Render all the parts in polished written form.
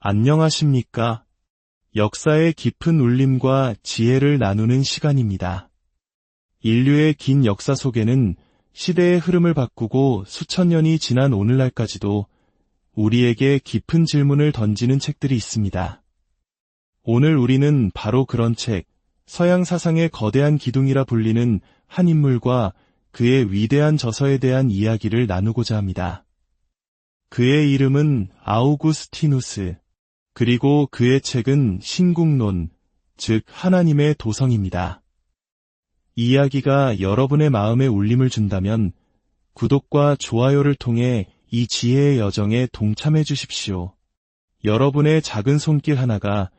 안녕하십니까? 역사의 깊은 울림과 지혜를 나누는 시간입니다. 인류의 긴 역사 속에는 시대의 흐름을 바꾸고 수천 년이 지난 오늘날까지도 우리에게 깊은 질문을 던지는 책들이 있습니다. 오늘 우리는 바로 그런 책, 서양 사상의 거대한 기둥이라 불리는 한 인물과 그의 위대한 저서에 대한 이야기를 나누고자 합니다. 그의 이름은 아우구스티누스, 그리고 그의 책은 신국론, 즉 하나님의 도성입니다. 이야기가 여러분의 마음에 울림을 준다면 구독과 좋아요를 통해 이 지혜의 여정에 동참해 주십시오. 여러분의 작은 손길 하나가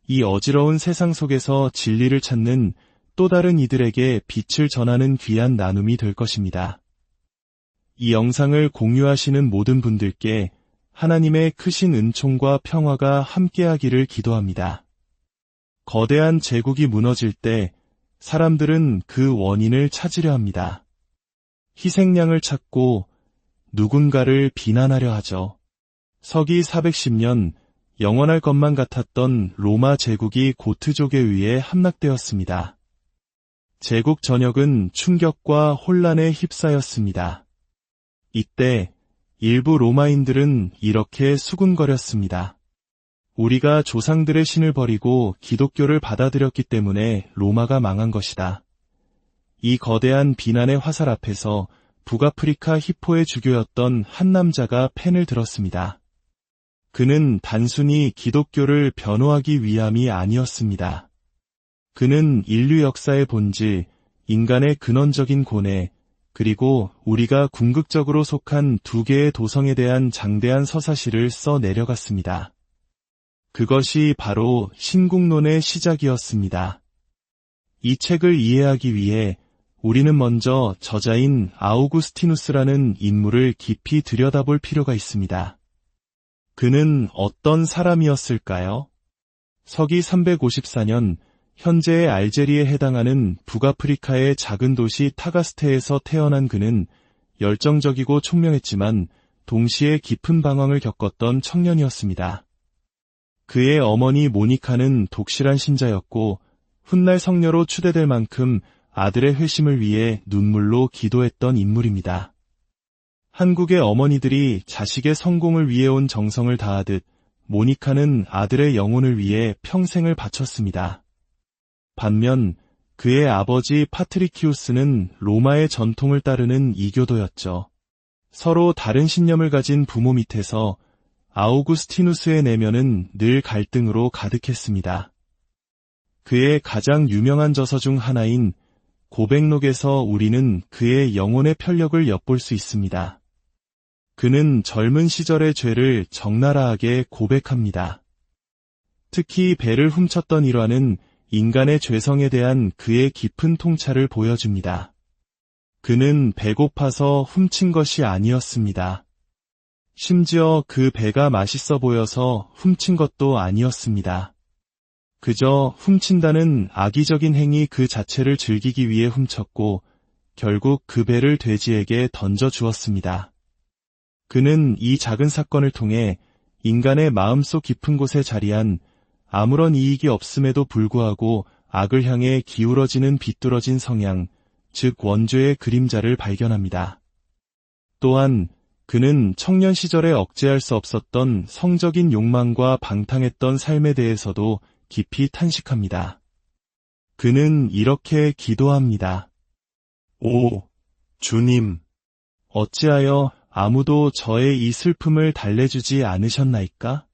이 어지러운 세상 속에서 진리를 찾는 또 다른 이들에게 빛을 전하는 귀한 나눔이 될 것입니다. 이 영상을 공유하시는 모든 분들께 하나님의 크신 은총과 평화가 함께하기를 기도합니다. 거대한 제국이 무너질 때 사람들은 그 원인을 찾으려 합니다. 희생양을 찾고 누군가를 비난하려 하죠. 서기 410년 영원할 것만 같았던 로마 제국이 고트족에 의해 함락되었습니다. 제국 전역은 충격과 혼란에 휩싸였습니다. 이때 일부 로마인들은 이렇게 수군거렸습니다. 우리가 조상들의 신을 버리고 기독교를 받아들였기 때문에 로마가 망한 것이다. 이 거대한 비난의 화살 앞에서 북아프리카 히포의 주교였던 한 남자가 펜을 들었습니다. 그는 단순히 기독교를 변호하기 위함이 아니었습니다. 그는 인류 역사의 본질, 인간의 근원적인 고뇌, 그리고 우리가 궁극적으로 속한 두 개의 도성에 대한 장대한 서사시를 써 내려갔습니다. 그것이 바로 신국론의 시작이었습니다. 이 책을 이해하기 위해 우리는 먼저 저자인 아우구스티누스라는 인물을 깊이 들여다볼 필요가 있습니다. 그는 어떤 사람이었을까요? 서기 354년 현재의 알제리에 해당하는 북아프리카의 작은 도시 타가스테에서 태어난 그는 열정적이고 총명했지만 동시에 깊은 방황을 겪었던 청년이었습니다. 그의 어머니 모니카는 독실한 신자였고 훗날 성녀로 추대될 만큼 아들의 회심을 위해 눈물로 기도했던 인물입니다. 한국의 어머니들이 자식의 성공을 위해 온 정성을 다하듯 모니카는 아들의 영혼을 위해 평생을 바쳤습니다. 반면 그의 아버지 파트리키우스는 로마의 전통을 따르는 이교도였죠. 서로 다른 신념을 가진 부모 밑에서 아우구스티누스의 내면은 늘 갈등으로 가득했습니다. 그의 가장 유명한 저서 중 하나인 고백록에서 우리는 그의 영혼의 편력을 엿볼 수 있습니다. 그는 젊은 시절의 죄를 적나라하게 고백합니다. 특히 배를 훔쳤던 일화는 인간의 죄성에 대한 그의 깊은 통찰을 보여줍니다. 그는 배고파서 훔친 것이 아니었습니다. 심지어 그 배가 맛있어 보여서 훔친 것도 아니었습니다. 그저 훔친다는 악의적인 행위 그 자체를 즐기기 위해 훔쳤고 결국 그 배를 돼지에게 던져주었습니다. 그는 이 작은 사건을 통해 인간의 마음속 깊은 곳에 자리한 아무런 이익이 없음에도 불구하고 악을 향해 기울어지는 비뚤어진 성향, 즉 원죄의 그림자를 발견합니다. 또한 그는 청년 시절에 억제할 수 없었던 성적인 욕망과 방탕했던 삶에 대해서도 깊이 탄식합니다. 그는 이렇게 기도합니다. 오, 주님, 어찌하여 아무도 저의 이 슬픔을 달래주지 않으셨나이까?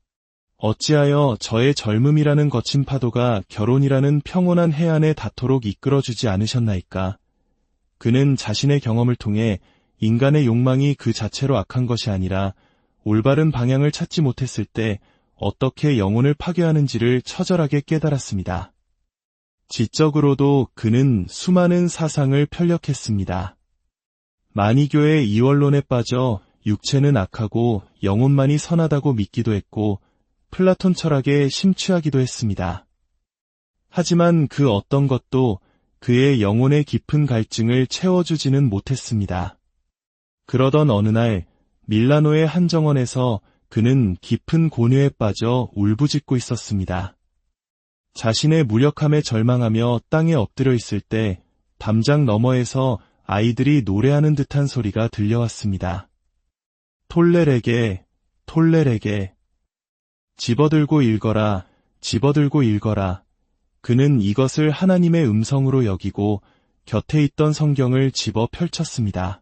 어찌하여 저의 젊음이라는 거친 파도가 결혼이라는 평온한 해안에 닿도록 이끌어주지 않으셨나이까? 그는 자신의 경험을 통해 인간의 욕망이 그 자체로 악한 것이 아니라 올바른 방향을 찾지 못했을 때 어떻게 영혼을 파괴하는지를 처절하게 깨달았습니다. 지적으로도 그는 수많은 사상을 편력했습니다. 마니교의 이원론에 빠져 육체는 악하고 영혼만이 선하다고 믿기도 했고 플라톤 철학에 심취하기도 했습니다. 하지만 그 어떤 것도 그의 영혼의 깊은 갈증을 채워주지는 못했습니다. 그러던 어느 날 밀라노의 한 정원에서 그는 깊은 고뇌에 빠져 울부짖고 있었습니다. 자신의 무력함에 절망하며 땅에 엎드려 있을 때 담장 너머에서 아이들이 노래하는 듯한 소리가 들려왔습니다. 톨레레게, 톨레레게. 집어들고 읽어라, 집어들고 읽어라. 그는 이것을 하나님의 음성으로 여기고 곁에 있던 성경을 집어 펼쳤습니다.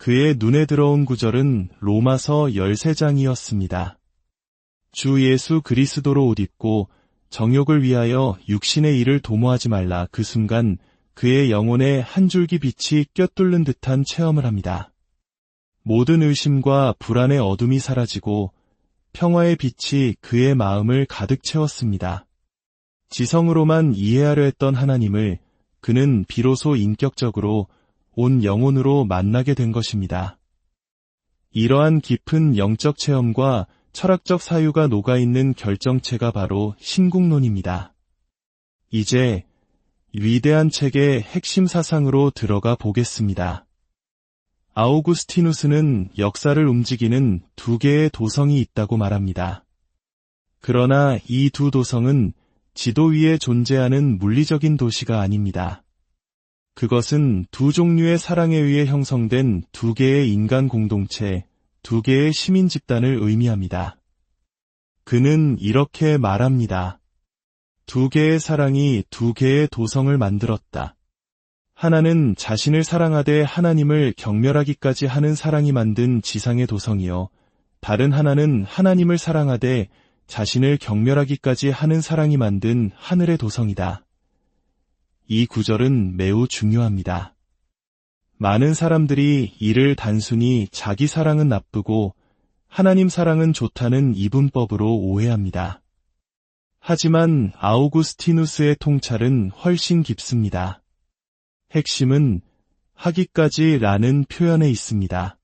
그의 눈에 들어온 구절은 로마서 13장이었습니다. 주 예수 그리스도로 옷 입고 정욕을 위하여 육신의 일을 도모하지 말라. 그 순간 그의 영혼에 한 줄기 빛이 껴뚫는 듯한 체험을 합니다. 모든 의심과 불안의 어둠이 사라지고 평화의 빛이 그의 마음을 가득 채웠습니다. 지성으로만 이해하려 했던 하나님을 그는 비로소 인격적으로 온 영혼으로 만나게 된 것입니다. 이러한 깊은 영적 체험과 철학적 사유가 녹아있는 결정체가 바로 신국론입니다. 이제 위대한 책의 핵심 사상으로 들어가 보겠습니다. 아우구스티누스는 역사를 움직이는 두 개의 도성이 있다고 말합니다. 그러나 이 두 도성은 지도 위에 존재하는 물리적인 도시가 아닙니다. 그것은 두 종류의 사랑에 의해 형성된 두 개의 인간 공동체, 두 개의 시민 집단을 의미합니다. 그는 이렇게 말합니다. 두 개의 사랑이 두 개의 도성을 만들었다. 하나는 자신을 사랑하되 하나님을 경멸하기까지 하는 사랑이 만든 지상의 도성이요. 다른 하나는 하나님을 사랑하되 자신을 경멸하기까지 하는 사랑이 만든 하늘의 도성이다. 이 구절은 매우 중요합니다. 많은 사람들이 이를 단순히 자기 사랑은 나쁘고 하나님 사랑은 좋다는 이분법으로 오해합니다. 하지만 아우구스티누스의 통찰은 훨씬 깊습니다. 핵심은 하기까지 라는 표현에 있습니다.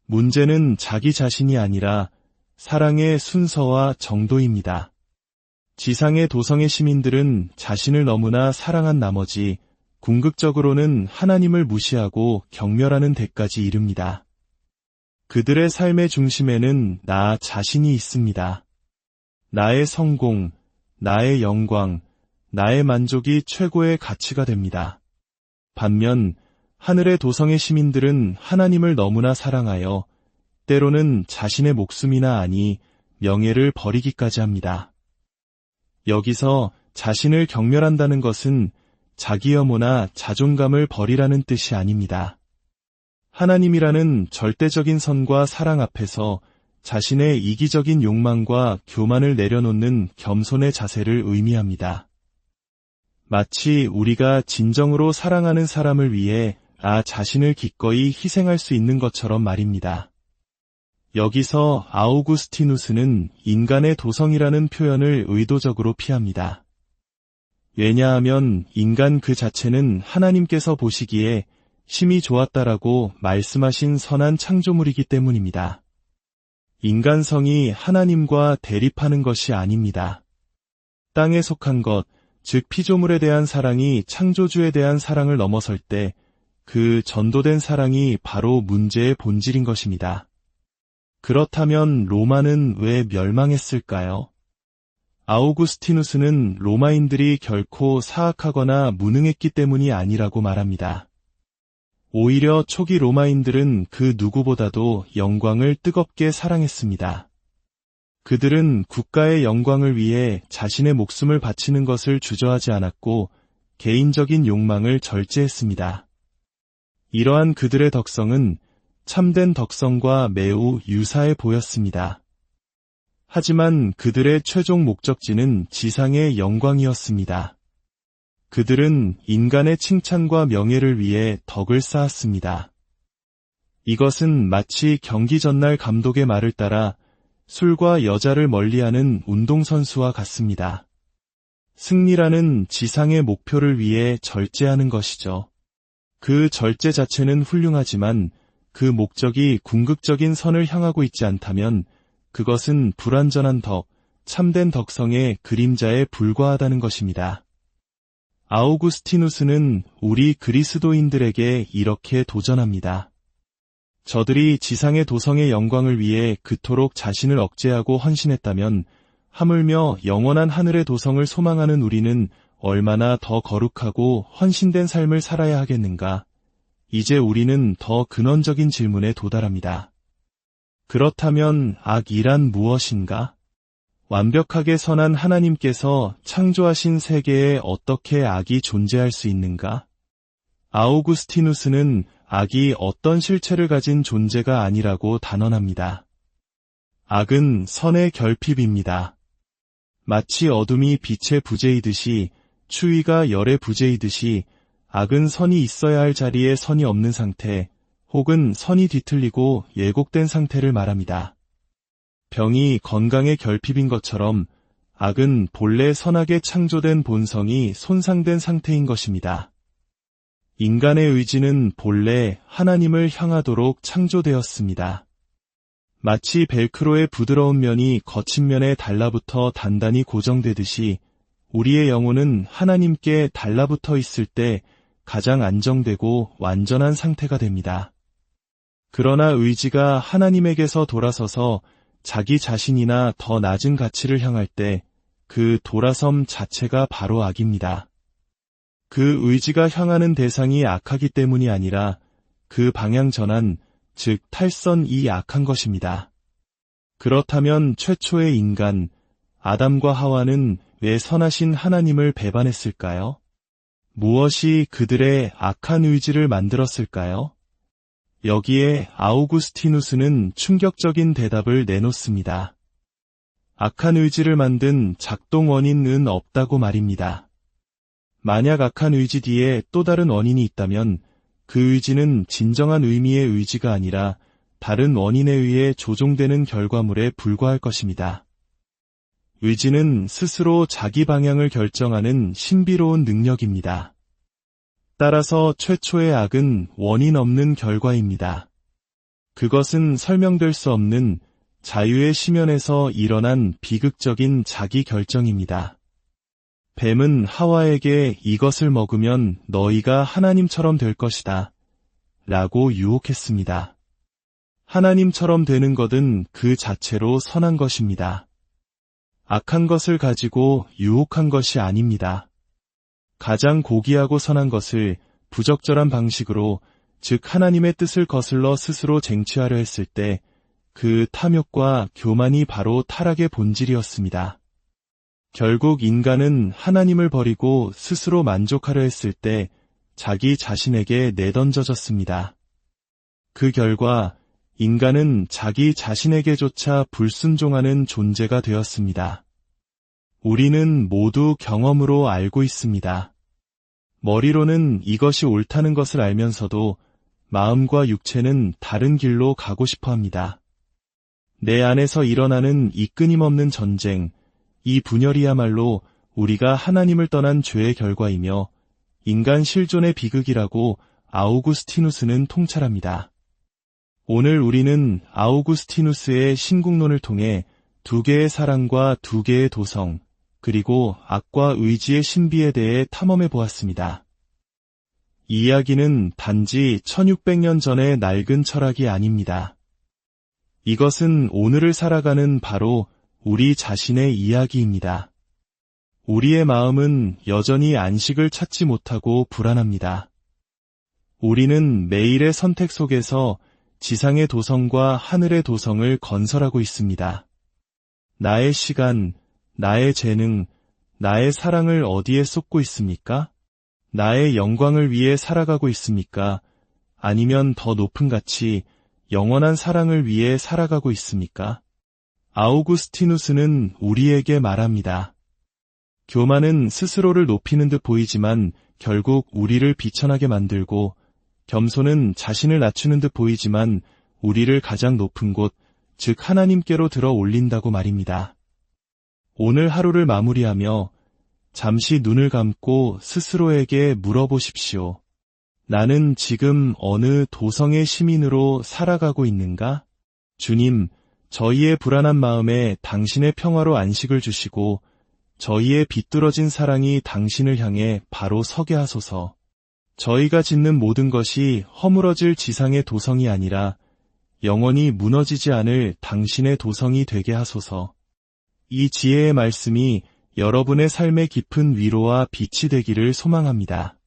문제는 자기 자신이 아니라 사랑의 순서와 정도입니다. 지상의 도성의 시민들은 자신을 너무나 사랑한 나머지 궁극적으로는 하나님을 무시하고 경멸하는 데까지 이릅니다. 그들의 삶의 중심에는 나 자신이 있습니다. 나의 성공, 나의 영광, 나의 만족이 최고의 가치가 됩니다. 반면 하늘의 도성의 시민들은 하나님을 너무나 사랑하여 때로는 자신의 목숨이나 아니 명예를 버리기까지 합니다. 여기서 자신을 경멸한다는 것은 자기 혐오나 자존감을 버리라는 뜻이 아닙니다. 하나님이라는 절대적인 선과 사랑 앞에서 자신의 이기적인 욕망과 교만을 내려놓는 겸손의 자세를 의미합니다. 마치 우리가 진정으로 사랑하는 사람을 위해 나 자신을 기꺼이 희생할 수 있는 것처럼 말입니다. 여기서 아우구스티누스는 인간의 도성이라는 표현을 의도적으로 피합니다. 왜냐하면 인간 그 자체는 하나님께서 보시기에 심히 좋았다라고 말씀하신 선한 창조물이기 때문입니다. 인간성이 하나님과 대립하는 것이 아닙니다. 땅에 속한 것, 즉 피조물에 대한 사랑이 창조주에 대한 사랑을 넘어설 때 그 전도된 사랑이 바로 문제의 본질인 것입니다. 그렇다면 로마는 왜 멸망했을까요? 아우구스티누스는 로마인들이 결코 사악하거나 무능했기 때문이 아니라고 말합니다. 오히려 초기 로마인들은 그 누구보다도 영광을 뜨겁게 사랑했습니다. 그들은 국가의 영광을 위해 자신의 목숨을 바치는 것을 주저하지 않았고 개인적인 욕망을 절제했습니다. 이러한 그들의 덕성은 참된 덕성과 매우 유사해 보였습니다. 하지만 그들의 최종 목적지는 지상의 영광이었습니다. 그들은 인간의 칭찬과 명예를 위해 덕을 쌓았습니다. 이것은 마치 경기 전날 감독의 말을 따라 술과 여자를 멀리하는 운동선수와 같습니다. 승리라는 지상의 목표를 위해 절제하는 것이죠. 그 절제 자체는 훌륭하지만 그 목적이 궁극적인 선을 향하고 있지 않다면 그것은 불완전한 덕, 참된 덕성의 그림자에 불과하다는 것입니다. 아우구스티누스는 우리 그리스도인들에게 이렇게 도전합니다. 저들이 지상의 도성의 영광을 위해 그토록 자신을 억제하고 헌신했다면 하물며 영원한 하늘의 도성을 소망하는 우리는 얼마나 더 거룩하고 헌신된 삶을 살아야 하겠는가? 이제 우리는 더 근원적인 질문에 도달합니다. 그렇다면 악이란 무엇인가? 완벽하게 선한 하나님께서 창조하신 세계에 어떻게 악이 존재할 수 있는가? 아우구스티누스는 악이 어떤 실체를 가진 존재가 아니라고 단언합니다. 악은 선의 결핍입니다. 마치 어둠이 빛의 부재이듯이 추위가 열의 부재이듯이 악은 선이 있어야 할 자리에 선이 없는 상태, 혹은 선이 뒤틀리고 예곡된 상태를 말합니다. 병이 건강의 결핍인 것처럼 악은 본래 선하게 창조된 본성이 손상된 상태인 것입니다. 인간의 의지는 본래 하나님을 향하도록 창조되었습니다. 마치 벨크로의 부드러운 면이 거친 면에 달라붙어 단단히 고정되듯이 우리의 영혼은 하나님께 달라붙어 있을 때 가장 안정되고 완전한 상태가 됩니다. 그러나 의지가 하나님에게서 돌아서서 자기 자신이나 더 낮은 가치를 향할 때 그 돌아섬 자체가 바로 악입니다. 그 의지가 향하는 대상이 악하기 때문이 아니라 그 방향 전환, 즉 탈선이 악한 것입니다. 그렇다면 최초의 인간, 아담과 하와는 왜 선하신 하나님을 배반했을까요? 무엇이 그들의 악한 의지를 만들었을까요? 여기에 아우구스티누스는 충격적인 대답을 내놓습니다. 악한 의지를 만든 작동 원인은 없다고 말입니다. 만약 악한 의지 뒤에 또 다른 원인이 있다면 그 의지는 진정한 의미의 의지가 아니라 다른 원인에 의해 조종되는 결과물에 불과할 것입니다. 의지는 스스로 자기 방향을 결정하는 신비로운 능력입니다. 따라서 최초의 악은 원인 없는 결과입니다. 그것은 설명될 수 없는 자유의 심연에서 일어난 비극적인 자기 결정입니다. 뱀은 하와에게 이것을 먹으면 너희가 하나님처럼 될 것이다 라고 유혹했습니다. 하나님처럼 되는 것은 그 자체로 선한 것입니다. 악한 것을 가지고 유혹한 것이 아닙니다. 가장 고귀하고 선한 것을 부적절한 방식으로, 즉 하나님의 뜻을 거슬러 스스로 쟁취하려 했을 때 그 탐욕과 교만이 바로 타락의 본질이었습니다. 결국 인간은 하나님을 버리고 스스로 만족하려 했을 때 자기 자신에게 내던져졌습니다. 그 결과 인간은 자기 자신에게조차 불순종하는 존재가 되었습니다. 우리는 모두 경험으로 알고 있습니다. 머리로는 이것이 옳다는 것을 알면서도 마음과 육체는 다른 길로 가고 싶어 합니다. 내 안에서 일어나는 이 끊임없는 전쟁, 이 분열이야말로 우리가 하나님을 떠난 죄의 결과이며 인간 실존의 비극이라고 아우구스티누스는 통찰합니다. 오늘 우리는 아우구스티누스의 신국론을 통해 두 개의 사랑과 두 개의 도성, 그리고 악과 의지의 신비에 대해 탐험해 보았습니다. 이 이야기는 단지 1600년 전의 낡은 철학이 아닙니다. 이것은 오늘을 살아가는 바로 우리 자신의 이야기입니다. 우리의 마음은 여전히 안식을 찾지 못하고 불안합니다. 우리는 매일의 선택 속에서 지상의 도성과 하늘의 도성을 건설하고 있습니다. 나의 시간, 나의 재능, 나의 사랑을 어디에 쏟고 있습니까? 나의 영광을 위해 살아가고 있습니까? 아니면 더 높은 가치, 영원한 사랑을 위해 살아가고 있습니까? 아우구스티누스는 우리에게 말합니다. 교만은 스스로를 높이는 듯 보이지만 결국 우리를 비천하게 만들고, 겸손은 자신을 낮추는 듯 보이지만 우리를 가장 높은 곳, 즉 하나님께로 들어 올린다고 말입니다. 오늘 하루를 마무리하며 잠시 눈을 감고 스스로에게 물어보십시오. 나는 지금 어느 도성의 시민으로 살아가고 있는가? 주님, 저희의 불안한 마음에 당신의 평화로 안식을 주시고 저희의 비뚤어진 사랑이 당신을 향해 바로 서게 하소서. 저희가 짓는 모든 것이 허물어질 지상의 도성이 아니라 영원히 무너지지 않을 당신의 도성이 되게 하소서. 이 지혜의 말씀이 여러분의 삶의 깊은 위로와 빛이 되기를 소망합니다.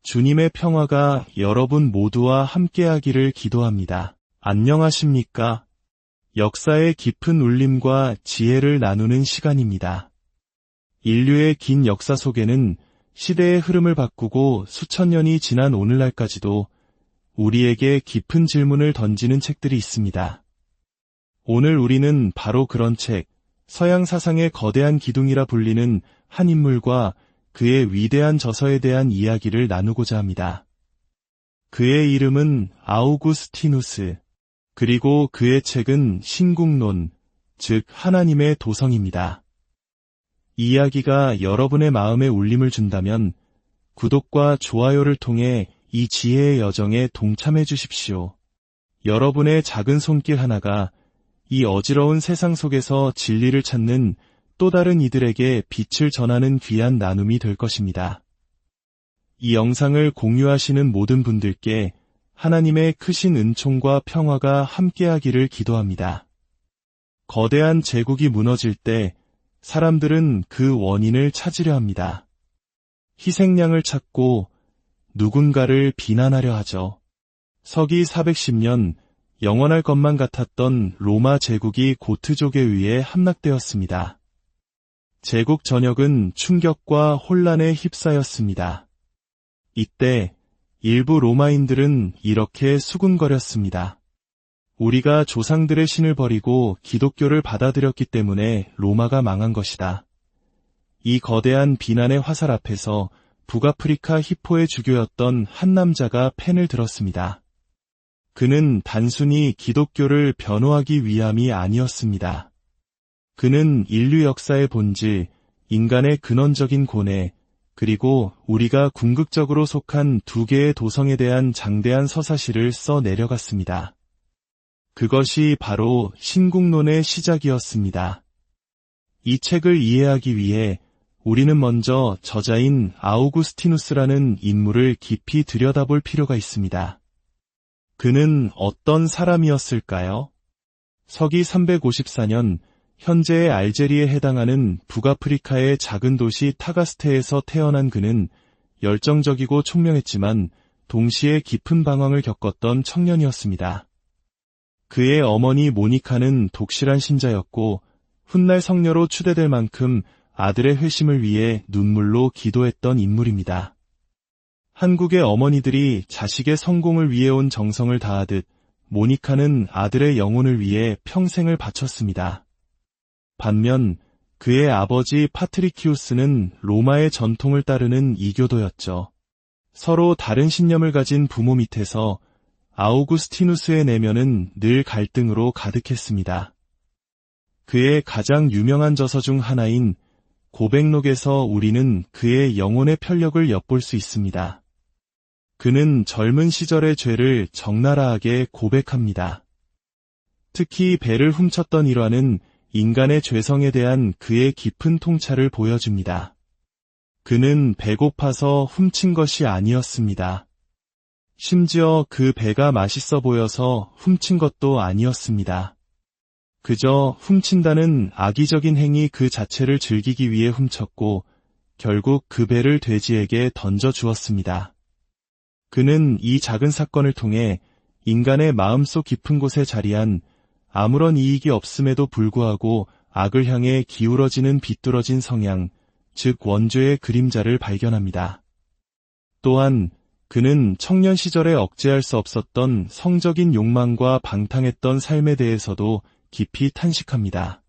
주님의 평화가 여러분 모두와 함께하기를 기도합니다. 안녕하십니까? 역사의 깊은 울림과 지혜를 나누는 시간입니다. 인류의 긴 역사 속에는 시대의 흐름을 바꾸고 수천 년이 지난 오늘날까지도 우리에게 깊은 질문을 던지는 책들이 있습니다. 오늘 우리는 바로 그런 책, 서양 사상의 거대한 기둥이라 불리는 한 인물과 그의 위대한 저서에 대한 이야기를 나누고자 합니다. 그의 이름은 아우구스티누스, 그리고 그의 책은 신국론, 즉 하나님의 도성입니다. 이 이야기가 여러분의 마음에 울림을 준다면 구독과 좋아요를 통해 이 지혜의 여정에 동참해 주십시오. 여러분의 작은 손길 하나가 이 어지러운 세상 속에서 진리를 찾는 또 다른 이들에게 빛을 전하는 귀한 나눔이 될 것입니다. 이 영상을 공유하시는 모든 분들께 하나님의 크신 은총과 평화가 함께하기를 기도합니다. 거대한 제국이 무너질 때 사람들은 그 원인을 찾으려 합니다. 희생양을 찾고 누군가를 비난하려 하죠. 서기 410년 영원할 것만 같았던 로마 제국이 고트족에 의해 함락되었습니다. 제국 전역은 충격과 혼란에 휩싸였습니다. 이때 일부 로마인들은 이렇게 수군거렸습니다. 우리가 조상들의 신을 버리고 기독교를 받아들였기 때문에 로마가 망한 것이다. 이 거대한 비난의 화살 앞에서 북아프리카 히포의 주교였던 한 남자가 펜을 들었습니다. 그는 단순히 기독교를 변호하기 위함이 아니었습니다. 그는 인류 역사의 본질, 인간의 근원적인 고뇌, 그리고 우리가 궁극적으로 속한 두 개의 도성에 대한 장대한 서사시를 써 내려갔습니다. 그것이 바로 신국론의 시작이었습니다. 이 책을 이해하기 위해 우리는 먼저 저자인 아우구스티누스라는 인물을 깊이 들여다볼 필요가 있습니다. 그는 어떤 사람이었을까요? 서기 354년 현재의 알제리에 해당하는 북아프리카의 작은 도시 타가스테에서 태어난 그는 열정적이고 총명했지만 동시에 깊은 방황을 겪었던 청년이었습니다. 그의 어머니 모니카는 독실한 신자였고 훗날 성녀로 추대될 만큼 아들의 회심을 위해 눈물로 기도했던 인물입니다. 한국의 어머니들이 자식의 성공을 위해 온 정성을 다하듯 모니카는 아들의 영혼을 위해 평생을 바쳤습니다. 반면 그의 아버지 파트리키우스는 로마의 전통을 따르는 이교도였죠. 서로 다른 신념을 가진 부모 밑에서 아우구스티누스의 내면은 늘 갈등으로 가득했습니다. 그의 가장 유명한 저서 중 하나인 고백록에서 우리는 그의 영혼의 편력을 엿볼 수 있습니다. 그는 젊은 시절의 죄를 적나라하게 고백합니다. 특히 배를 훔쳤던 일화는 인간의 죄성에 대한 그의 깊은 통찰을 보여줍니다. 그는 배고파서 훔친 것이 아니었습니다. 심지어 그 배가 맛있어 보여서 훔친 것도 아니었습니다. 그저 훔친다는 악의적인 행위 그 자체를 즐기기 위해 훔쳤고 결국 그 배를 돼지에게 던져 주었습니다. 그는 이 작은 사건을 통해 인간의 마음속 깊은 곳에 자리한 아무런 이익이 없음에도 불구하고 악을 향해 기울어지는 비뚤어진 성향, 즉 원죄의 그림자를 발견합니다. 또한 그는 청년 시절에 억제할 수 없었던 성적인 욕망과 방탕했던 삶에 대해서도 깊이 탄식합니다.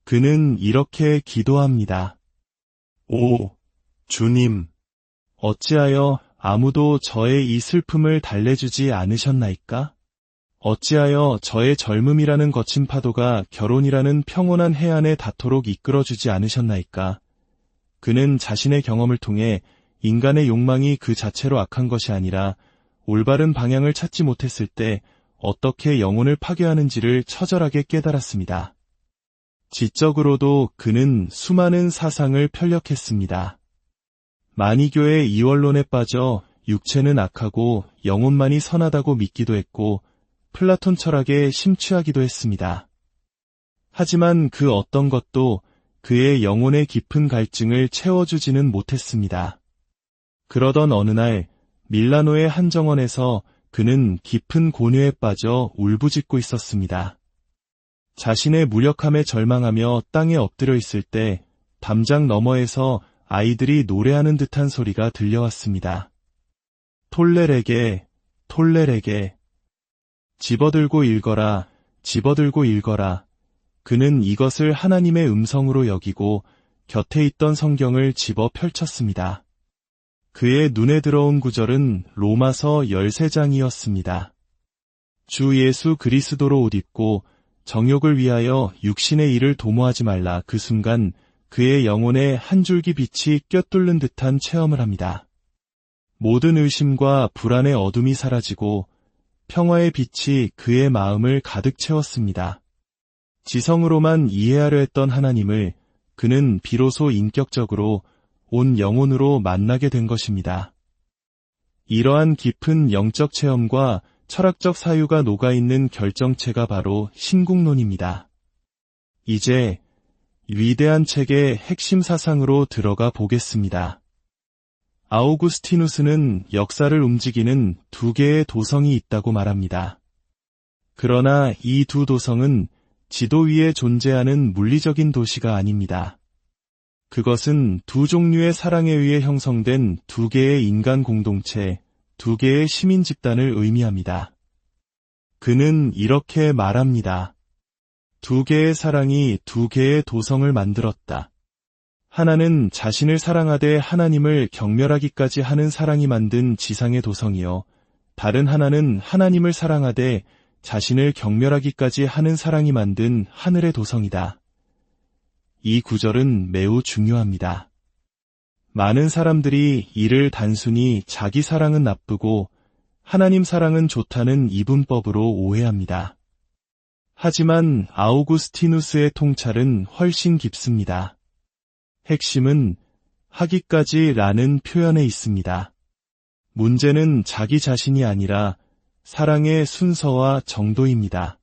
그는 이렇게 기도합니다. 오, 주님, 어찌하여 아무도 저의 이 슬픔을 달래주지 않으셨나이까? 어찌하여 저의 젊음이라는 거친 파도가 결혼이라는 평온한 해안에 닿도록 이끌어주지 않으셨나이까? 그는 자신의 경험을 통해 인간의 욕망이 그 자체로 악한 것이 아니라 올바른 방향을 찾지 못했을 때 어떻게 영혼을 파괴하는지를 처절하게 깨달았습니다. 지적으로도 그는 수많은 사상을 편력했습니다. 마니교의 이원론에 빠져 육체는 악하고 영혼만이 선하다고 믿기도 했고 플라톤 철학에 심취하기도 했습니다. 하지만 그 어떤 것도 그의 영혼의 깊은 갈증을 채워주지는 못했습니다. 그러던 어느 날 밀라노의 한 정원에서 그는 깊은 고뇌에 빠져 울부짖고 있었습니다. 자신의 무력함에 절망하며 땅에 엎드려 있을 때 담장 너머에서 아이들이 노래하는 듯한 소리가 들려왔습니다. 톨레레게, 톨레레게. 집어들고 읽어라, 집어들고 읽어라. 그는 이것을 하나님의 음성으로 여기고 곁에 있던 성경을 집어 펼쳤습니다. 그의 눈에 들어온 구절은 로마서 13장이었습니다. 주 예수 그리스도로 옷 입고 정욕을 위하여 육신의 일을 도모하지 말라. 그 순간 그의 영혼에 한 줄기 빛이 껴뚫는 듯한 체험을 합니다. 모든 의심과 불안의 어둠이 사라지고 평화의 빛이 그의 마음을 가득 채웠습니다. 지성으로만 이해하려 했던 하나님을 그는 비로소 인격적으로 온 영혼으로 만나게 된 것입니다. 이러한 깊은 영적 체험과 철학적 사유가 녹아있는 결정체가 바로 신국론입니다. 이제 위대한 책의 핵심 사상으로 들어가 보겠습니다. 아우구스티누스는 역사를 움직이는 두 개의 도성이 있다고 말합니다. 그러나 이 두 도성은 지도 위에 존재하는 물리적인 도시가 아닙니다. 그것은 두 종류의 사랑에 의해 형성된 두 개의 인간 공동체, 두 개의 시민 집단을 의미합니다. 그는 이렇게 말합니다. 두 개의 사랑이 두 개의 도성을 만들었다. 하나는 자신을 사랑하되 하나님을 경멸하기까지 하는 사랑이 만든 지상의 도성이요. 다른 하나는 하나님을 사랑하되 자신을 경멸하기까지 하는 사랑이 만든 하늘의 도성이다. 이 구절은 매우 중요합니다. 많은 사람들이 이를 단순히 자기 사랑은 나쁘고 하나님 사랑은 좋다는 이분법으로 오해합니다. 하지만 아우구스티누스의 통찰은 훨씬 깊습니다. 핵심은 하기까지 라는 표현에 있습니다. 문제는 자기 자신이 아니라 사랑의 순서와 정도입니다.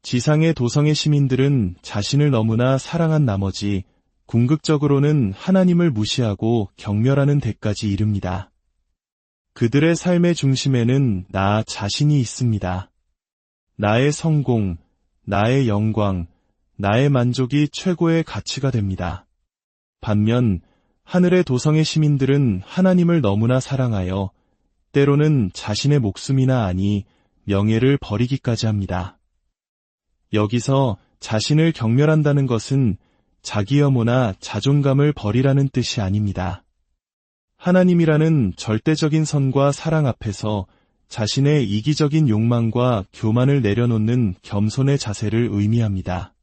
지상의 도성의 시민들은 자신을 너무나 사랑한 나머지 궁극적으로는 하나님을 무시하고 경멸하는 데까지 이릅니다. 그들의 삶의 중심에는 나 자신이 있습니다. 나의 성공, 나의 영광, 나의 만족이 최고의 가치가 됩니다. 반면 하늘의 도성의 시민들은 하나님을 너무나 사랑하여 때로는 자신의 목숨이나 아니 명예를 버리기까지 합니다. 여기서 자신을 경멸한다는 것은 자기 혐오나 자존감을 버리라는 뜻이 아닙니다. 하나님이라는 절대적인 선과 사랑 앞에서 자신의 이기적인 욕망과 교만을 내려놓는 겸손의 자세를 의미합니다.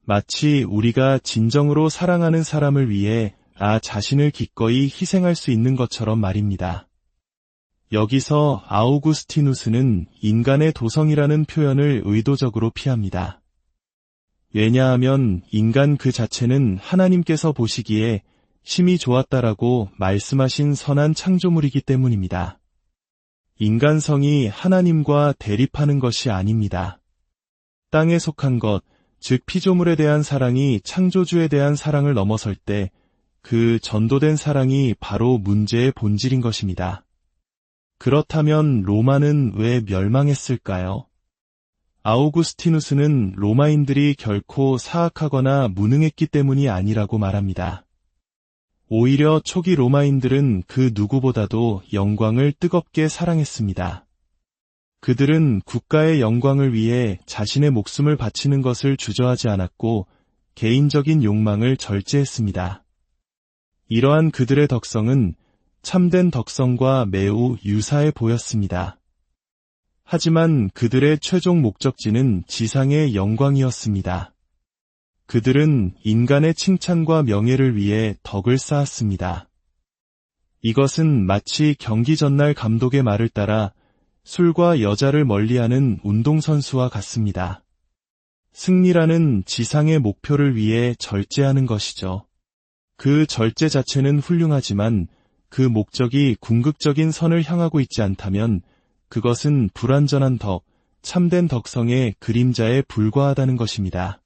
마치 우리가 진정으로 사랑하는 사람을 위해 나 자신을 기꺼이 희생할 수 있는 것처럼 말입니다. 여기서 아우구스티누스는 인간의 도성이라는 표현을 의도적으로 피합니다. 왜냐하면 인간 그 자체는 하나님께서 보시기에 심히 좋았다라고 말씀하신 선한 창조물이기 때문입니다. 인간성이 하나님과 대립하는 것이 아닙니다. 땅에 속한 것, 즉 피조물에 대한 사랑이 창조주에 대한 사랑을 넘어설 때 그 전도된 사랑이 바로 문제의 본질인 것입니다. 그렇다면 로마는 왜 멸망했을까요? 아우구스티누스는 로마인들이 결코 사악하거나 무능했기 때문이 아니라고 말합니다. 오히려 초기 로마인들은 그 누구보다도 영광을 뜨겁게 사랑했습니다. 그들은 국가의 영광을 위해 자신의 목숨을 바치는 것을 주저하지 않았고 개인적인 욕망을 절제했습니다. 이러한 그들의 덕성은 참된 덕성과 매우 유사해 보였습니다. 하지만 그들의 최종 목적지는 지상의 영광이었습니다. 그들은 인간의 칭찬과 명예를 위해 덕을 쌓았습니다. 이것은 마치 경기 전날 감독의 말을 따라 술과 여자를 멀리하는 운동선수와 같습니다. 승리라는 지상의 목표를 위해 절제하는 것이죠. 그 절제 자체는 훌륭하지만 그 목적이 궁극적인 선을 향하고 있지 않다면 그것은 불완전한 덕, 참된 덕성의 그림자에 불과하다는 것입니다.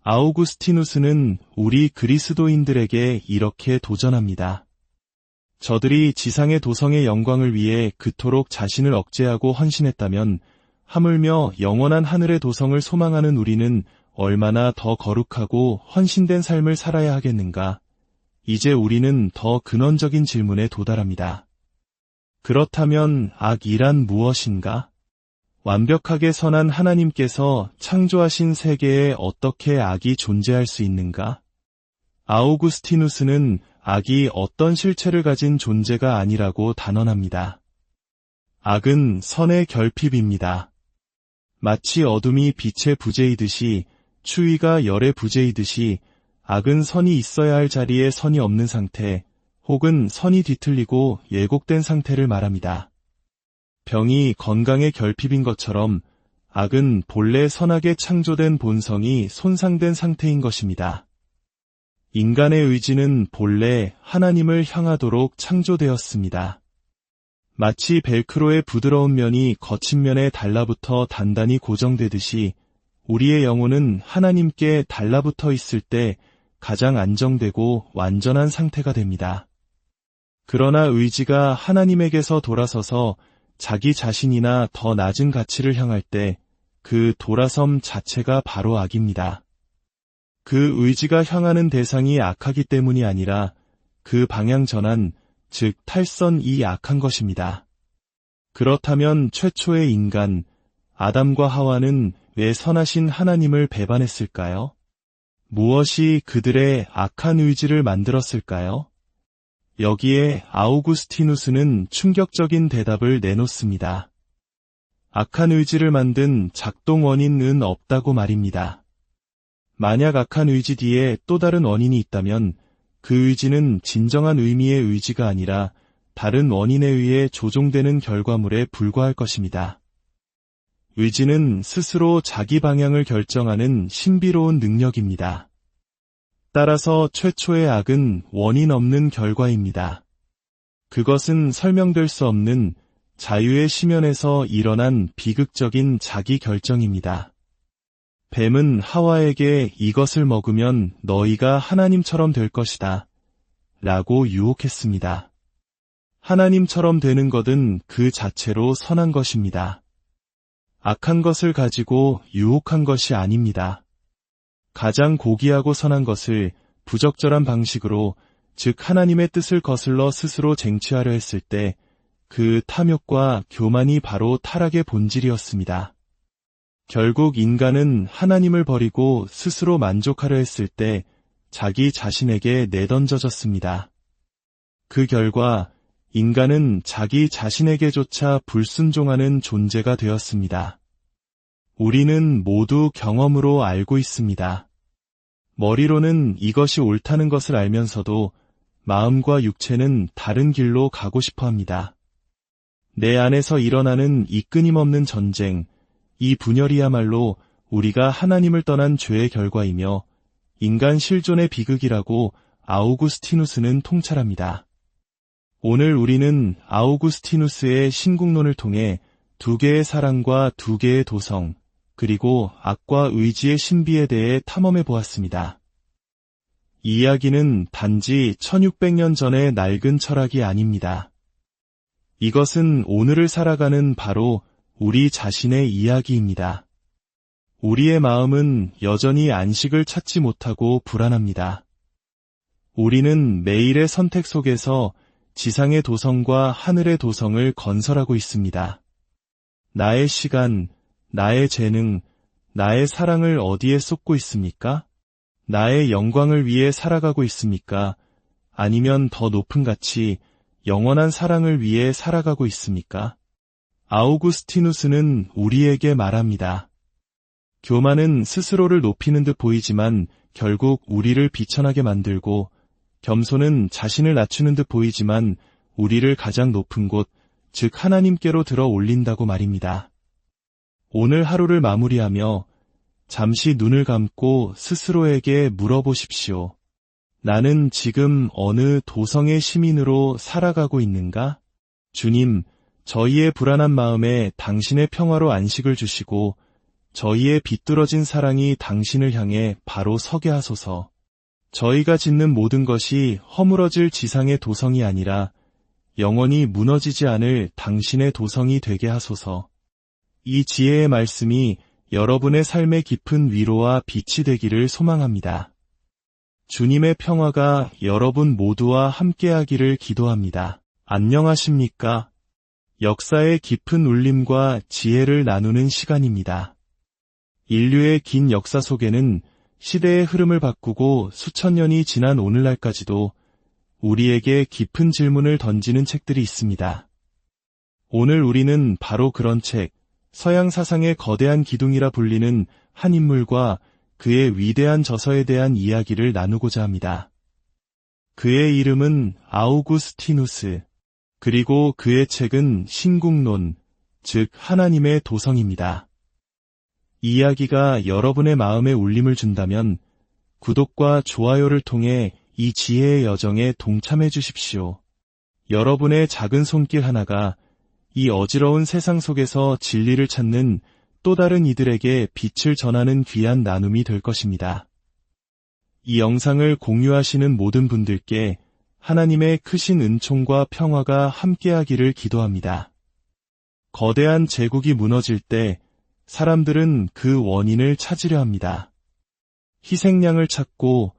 아우구스티누스는 우리 그리스도인들에게 이렇게 도전합니다. 저들이 지상의 도성의 영광을 위해 그토록 자신을 억제하고 헌신했다면 하물며 영원한 하늘의 도성을 소망하는 우리는 얼마나 더 거룩하고 헌신된 삶을 살아야 하겠는가? 이제 우리는 더 근원적인 질문에 도달합니다. 그렇다면 악이란 무엇인가? 완벽하게 선한 하나님께서 창조하신 세계에 어떻게 악이 존재할 수 있는가? 아우구스티누스는 악이 어떤 실체를 가진 존재가 아니라고 단언합니다. 악은 선의 결핍입니다. 마치 어둠이 빛의 부재이듯이 추위가 열의 부재이듯이 악은 선이 있어야 할 자리에 선이 없는 상태, 혹은 선이 뒤틀리고 예곡된 상태를 말합니다. 병이 건강의 결핍인 것처럼 악은 본래 선하게 창조된 본성이 손상된 상태인 것입니다. 인간의 의지는 본래 하나님을 향하도록 창조되었습니다. 마치 벨크로의 부드러운 면이 거친 면에 달라붙어 단단히 고정되듯이 우리의 영혼은 하나님께 달라붙어 있을 때 가장 안정되고 완전한 상태가 됩니다. 그러나 의지가 하나님에게서 돌아서서 자기 자신이나 더 낮은 가치를 향할 때 그 돌아섬 자체가 바로 악입니다. 그 의지가 향하는 대상이 악하기 때문이 아니라 그 방향 전환, 즉 탈선이 악한 것입니다. 그렇다면 최초의 인간, 아담과 하와는 왜 선하신 하나님을 배반했을까요? 무엇이 그들의 악한 의지를 만들었을까요? 여기에 아우구스티누스는 충격적인 대답을 내놓습니다. 악한 의지를 만든 작동 원인은 없다고 말입니다. 만약 악한 의지 뒤에 또 다른 원인이 있다면 그 의지는 진정한 의미의 의지가 아니라 다른 원인에 의해 조종되는 결과물에 불과할 것입니다. 의지는 스스로 자기 방향을 결정하는 신비로운 능력입니다. 따라서 최초의 악은 원인 없는 결과입니다. 그것은 설명될 수 없는 자유의 심연에서 일어난 비극적인 자기 결정입니다. 뱀은 하와에게 이것을 먹으면 너희가 하나님처럼 될 것이다 라고 유혹했습니다. 하나님처럼 되는 것은 그 자체로 선한 것입니다. 악한 것을 가지고 유혹한 것이 아닙니다. 가장 고귀하고 선한 것을 부적절한 방식으로, 즉 하나님의 뜻을 거슬러 스스로 쟁취하려 했을 때 그 탐욕과 교만이 바로 타락의 본질이었습니다. 결국 인간은 하나님을 버리고 스스로 만족하려 했을 때 자기 자신에게 내던져졌습니다. 그 결과 인간은 자기 자신에게조차 불순종하는 존재가 되었습니다. 우리는 모두 경험으로 알고 있습니다. 머리로는 이것이 옳다는 것을 알면서도 마음과 육체는 다른 길로 가고 싶어 합니다. 내 안에서 일어나는 이 끊임없는 전쟁, 이 분열이야말로 우리가 하나님을 떠난 죄의 결과이며 인간 실존의 비극이라고 아우구스티누스는 통찰합니다. 오늘 우리는 아우구스티누스의 신국론을 통해 두 개의 사랑과 두 개의 도성, 그리고 악과 의지의 신비에 대해 탐험해 보았습니다. 이 이야기는 단지 1600년 전의 낡은 철학이 아닙니다. 이것은 오늘을 살아가는 바로 우리 자신의 이야기입니다. 우리의 마음은 여전히 안식을 찾지 못하고 불안합니다. 우리는 매일의 선택 속에서 지상의 도성과 하늘의 도성을 건설하고 있습니다. 나의 시간, 나의 재능, 나의 사랑을 어디에 쏟고 있습니까? 나의 영광을 위해 살아가고 있습니까? 아니면 더 높은 가치, 영원한 사랑을 위해 살아가고 있습니까? 아우구스티누스는 우리에게 말합니다. 교만은 스스로를 높이는 듯 보이지만 결국 우리를 비천하게 만들고, 겸손은 자신을 낮추는 듯 보이지만 우리를 가장 높은 곳, 즉 하나님께로 들어 올린다고 말입니다. 오늘 하루를 마무리하며 잠시 눈을 감고 스스로에게 물어보십시오. 나는 지금 어느 도성의 시민으로 살아가고 있는가? 주님, 저희의 불안한 마음에 당신의 평화로 안식을 주시고 저희의 비뚤어진 사랑이 당신을 향해 바로 서게 하소서. 저희가 짓는 모든 것이 허물어질 지상의 도성이 아니라 영원히 무너지지 않을 당신의 도성이 되게 하소서. 이 지혜의 말씀이 여러분의 삶의 깊은 위로와 빛이 되기를 소망합니다. 주님의 평화가 여러분 모두와 함께하기를 기도합니다. 안녕하십니까? 역사의 깊은 울림과 지혜를 나누는 시간입니다. 인류의 긴 역사 속에는 시대의 흐름을 바꾸고 수천 년이 지난 오늘날까지도 우리에게 깊은 질문을 던지는 책들이 있습니다. 오늘 우리는 바로 그런 책, 서양 사상의 거대한 기둥이라 불리는 한 인물과 그의 위대한 저서에 대한 이야기를 나누고자 합니다. 그의 이름은 아우구스티누스, 그리고 그의 책은 신국론, 즉 하나님의 도성입니다. 이 이야기가 여러분의 마음에 울림을 준다면 구독과 좋아요를 통해 이 지혜의 여정에 동참해 주십시오. 여러분의 작은 손길 하나가 이 어지러운 세상 속에서 진리를 찾는 또 다른 이들에게 빛을 전하는 귀한 나눔이 될 것입니다. 이 영상을 공유하시는 모든 분들께 하나님의 크신 은총과 평화가 함께하기를 기도합니다. 거대한 제국이 무너질 때 사람들은 그 원인을 찾으려 합니다. 희생양을 찾고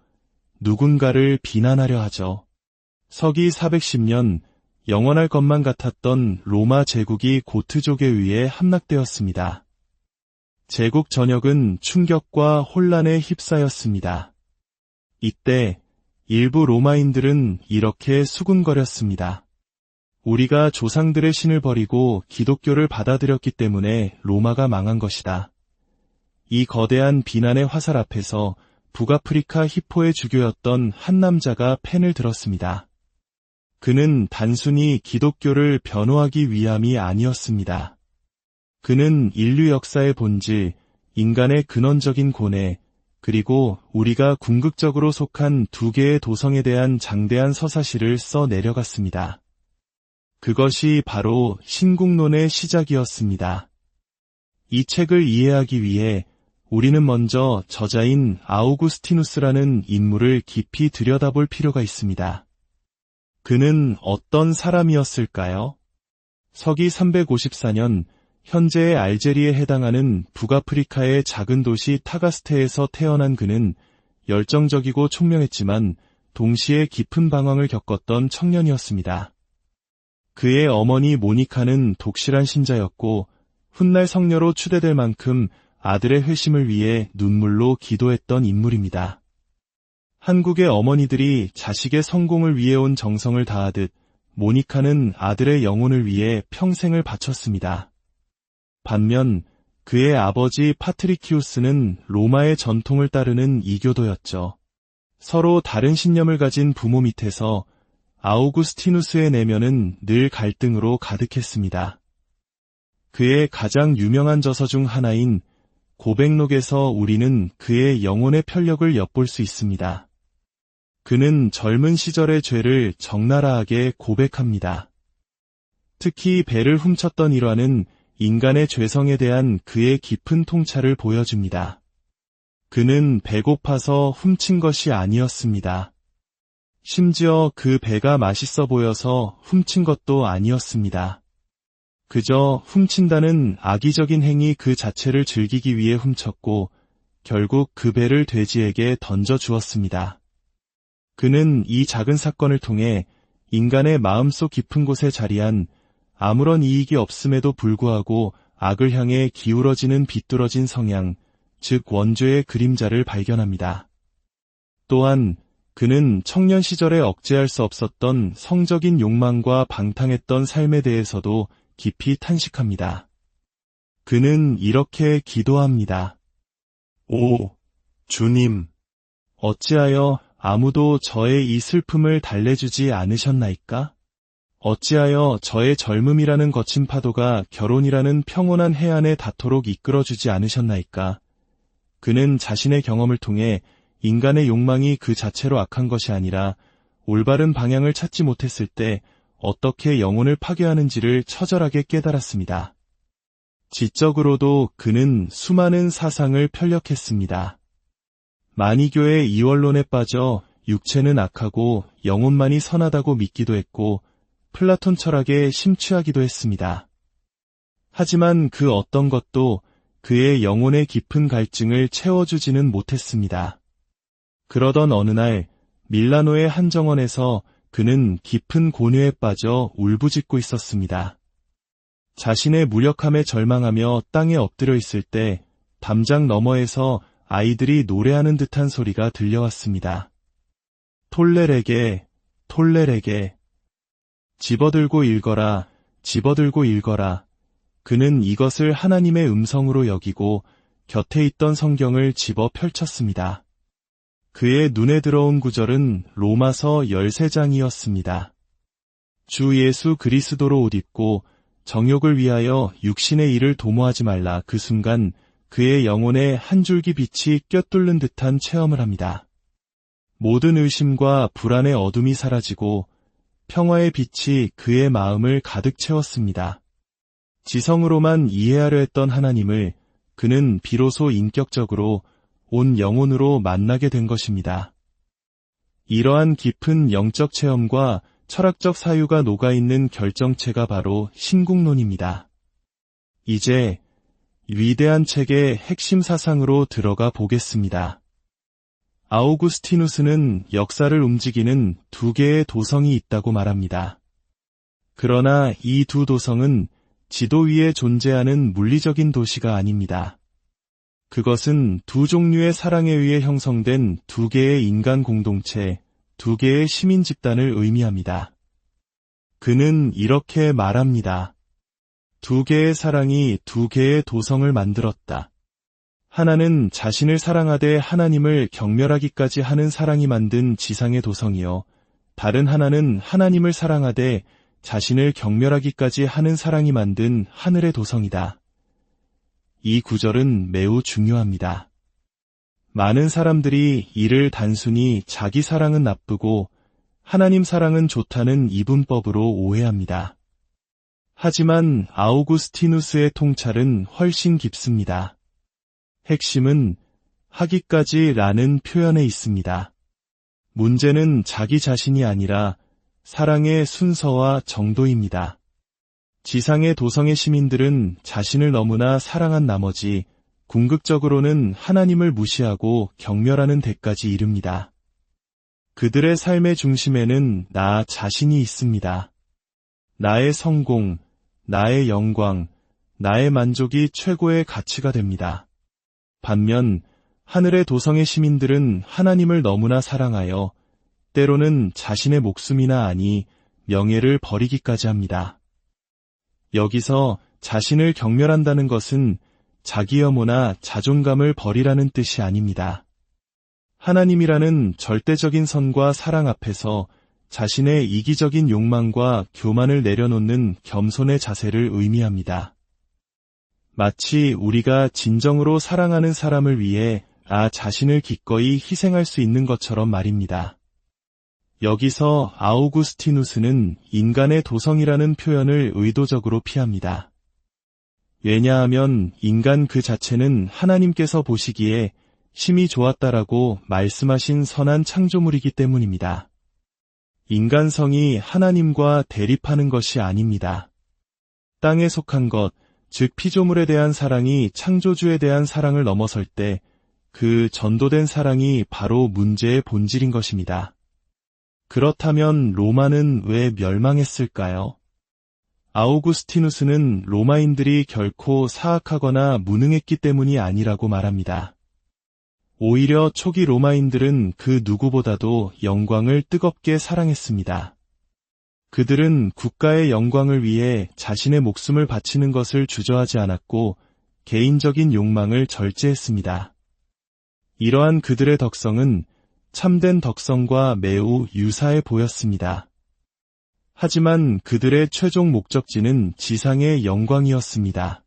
누군가를 비난하려 하죠. 서기 410년 영원할 것만 같았던 로마 제국이 고트족에 의해 함락되었습니다. 제국 전역은 충격과 혼란에 휩싸였습니다. 이때 일부 로마인들은 이렇게 수군거렸습니다. 우리가 조상들의 신을 버리고 기독교를 받아들였기 때문에 로마가 망한 것이다. 이 거대한 비난의 화살 앞에서 북아프리카 히포의 주교였던 한 남자가 펜을 들었습니다. 그는 단순히 기독교를 변호하기 위함이 아니었습니다. 그는 인류 역사의 본질, 인간의 근원적인 고뇌, 그리고 우리가 궁극적으로 속한 두 개의 도성에 대한 장대한 서사시를 써 내려갔습니다. 그것이 바로 신국론의 시작이었습니다. 이 책을 이해하기 위해 우리는 먼저 저자인 아우구스티누스라는 인물을 깊이 들여다볼 필요가 있습니다. 그는 어떤 사람이었을까요? 서기 354년 현재의 알제리에 해당하는 북아프리카의 작은 도시 타가스테에서 태어난 그는 열정적이고 총명했지만 동시에 깊은 방황을 겪었던 청년이었습니다. 그의 어머니 모니카는 독실한 신자였고 훗날 성녀로 추대될 만큼 아들의 회심을 위해 눈물로 기도했던 인물입니다. 한국의 어머니들이 자식의 성공을 위해 온 정성을 다하듯 모니카는 아들의 영혼을 위해 평생을 바쳤습니다. 반면 그의 아버지 파트리키우스는 로마의 전통을 따르는 이교도였죠. 서로 다른 신념을 가진 부모 밑에서 아우구스티누스의 내면은 늘 갈등으로 가득했습니다. 그의 가장 유명한 저서 중 하나인 고백록에서 우리는 그의 영혼의 편력을 엿볼 수 있습니다. 그는 젊은 시절의 죄를 적나라하게 고백합니다. 특히 배를 훔쳤던 일화는 인간의 죄성에 대한 그의 깊은 통찰을 보여줍니다. 그는 배고파서 훔친 것이 아니었습니다. 심지어 그 배가 맛있어 보여서 훔친 것도 아니었습니다. 그저 훔친다는 악의적인 행위 그 자체를 즐기기 위해 훔쳤고 결국 그 배를 돼지에게 던져 주었습니다. 그는 이 작은 사건을 통해 인간의 마음속 깊은 곳에 자리한 아무런 이익이 없음에도 불구하고 악을 향해 기울어지는 비뚤어진 성향, 즉 원죄의 그림자를 발견합니다. 또한 그는 청년 시절에 억제할 수 없었던 성적인 욕망과 방탕했던 삶에 대해서도 깊이 탄식합니다. 그는 이렇게 기도합니다. 오, 주님, 어찌하여 아무도 저의 이 슬픔을 달래주지 않으셨나이까? 어찌하여 저의 젊음이라는 거친 파도가 결혼이라는 평온한 해안에 닿도록 이끌어주지 않으셨나이까? 그는 자신의 경험을 통해 인간의 욕망이 그 자체로 악한 것이 아니라 올바른 방향을 찾지 못했을 때 어떻게 영혼을 파괴하는지를 처절하게 깨달았습니다. 지적으로도 그는 수많은 사상을 편력했습니다. 마니교의 이원론에 빠져 육체는 악하고 영혼만이 선하다고 믿기도 했고 플라톤 철학에 심취하기도 했습니다. 하지만 그 어떤 것도 그의 영혼의 깊은 갈증을 채워주지는 못했습니다. 그러던 어느 날 밀라노의 한 정원에서 그는 깊은 고뇌에 빠져 울부짖고 있었습니다. 자신의 무력함에 절망하며 땅에 엎드려 있을 때 담장 너머에서 아이들이 노래하는 듯한 소리가 들려왔습니다. 톨레레게, 톨레레게. 집어들고 읽어라, 집어들고 읽어라. 그는 이것을 하나님의 음성으로 여기고 곁에 있던 성경을 집어 펼쳤습니다. 그의 눈에 들어온 구절은 로마서 13장이었습니다. 주 예수 그리스도로 옷 입고 정욕을 위하여 육신의 일을 도모하지 말라. 그 순간 그의 영혼에 한 줄기 빛이 껴뚫는 듯한 체험을 합니다. 모든 의심과 불안의 어둠이 사라지고 평화의 빛이 그의 마음을 가득 채웠습니다. 지성으로만 이해하려 했던 하나님을 그는 비로소 인격적으로 온 영혼으로 만나게 된 것입니다. 이러한 깊은 영적 체험과 철학적 사유가 녹아있는 결정체가 바로 신국론입니다. 이제 위대한 책의 핵심 사상으로 들어가 보겠습니다. 아우구스티누스는 역사를 움직이는 두 개의 도성이 있다고 말합니다. 그러나 이 두 도성은 지도 위에 존재하는 물리적인 도시가 아닙니다. 그것은 두 종류의 사랑에 의해 형성된 두 개의 인간 공동체, 두 개의 시민 집단을 의미합니다. 그는 이렇게 말합니다. 두 개의 사랑이 두 개의 도성을 만들었다. 하나는 자신을 사랑하되 하나님을 경멸하기까지 하는 사랑이 만든 지상의 도성이요. 다른 하나는 하나님을 사랑하되 자신을 경멸하기까지 하는 사랑이 만든 하늘의 도성이다. 이 구절은 매우 중요합니다. 많은 사람들이 이를 단순히 자기 사랑은 나쁘고 하나님 사랑은 좋다는 이분법으로 오해합니다. 하지만 아우구스티누스의 통찰은 훨씬 깊습니다. 핵심은 하기까지 라는 표현에 있습니다. 문제는 자기 자신이 아니라 사랑의 순서와 정도입니다. 지상의 도성의 시민들은 자신을 너무나 사랑한 나머지 궁극적으로는 하나님을 무시하고 경멸하는 데까지 이릅니다. 그들의 삶의 중심에는 나 자신이 있습니다. 나의 성공, 나의 영광, 나의 만족이 최고의 가치가 됩니다. 반면 하늘의 도성의 시민들은 하나님을 너무나 사랑하여 때로는 자신의 목숨이나 아니 명예를 버리기까지 합니다. 여기서 자신을 경멸한다는 것은 자기 혐오나 자존감을 버리라는 뜻이 아닙니다. 하나님이라는 절대적인 선과 사랑 앞에서 자신의 이기적인 욕망과 교만을 내려놓는 겸손의 자세를 의미합니다. 마치 우리가 진정으로 사랑하는 사람을 위해 나 자신을 기꺼이 희생할 수 있는 것처럼 말입니다. 여기서 아우구스티누스는 인간의 도성이라는 표현을 의도적으로 피합니다. 왜냐하면 인간 그 자체는 하나님께서 보시기에 심히 좋았다라고 말씀하신 선한 창조물이기 때문입니다. 인간성이 하나님과 대립하는 것이 아닙니다. 땅에 속한 것, 즉 피조물에 대한 사랑이 창조주에 대한 사랑을 넘어설 때 그 전도된 사랑이 바로 문제의 본질인 것입니다. 그렇다면 로마는 왜 멸망했을까요? 아우구스티누스는 로마인들이 결코 사악하거나 무능했기 때문이 아니라고 말합니다. 오히려 초기 로마인들은 그 누구보다도 영광을 뜨겁게 사랑했습니다. 그들은 국가의 영광을 위해 자신의 목숨을 바치는 것을 주저하지 않았고 개인적인 욕망을 절제했습니다. 이러한 그들의 덕성은 참된 덕성과 매우 유사해 보였습니다. 하지만 그들의 최종 목적지는 지상의 영광이었습니다.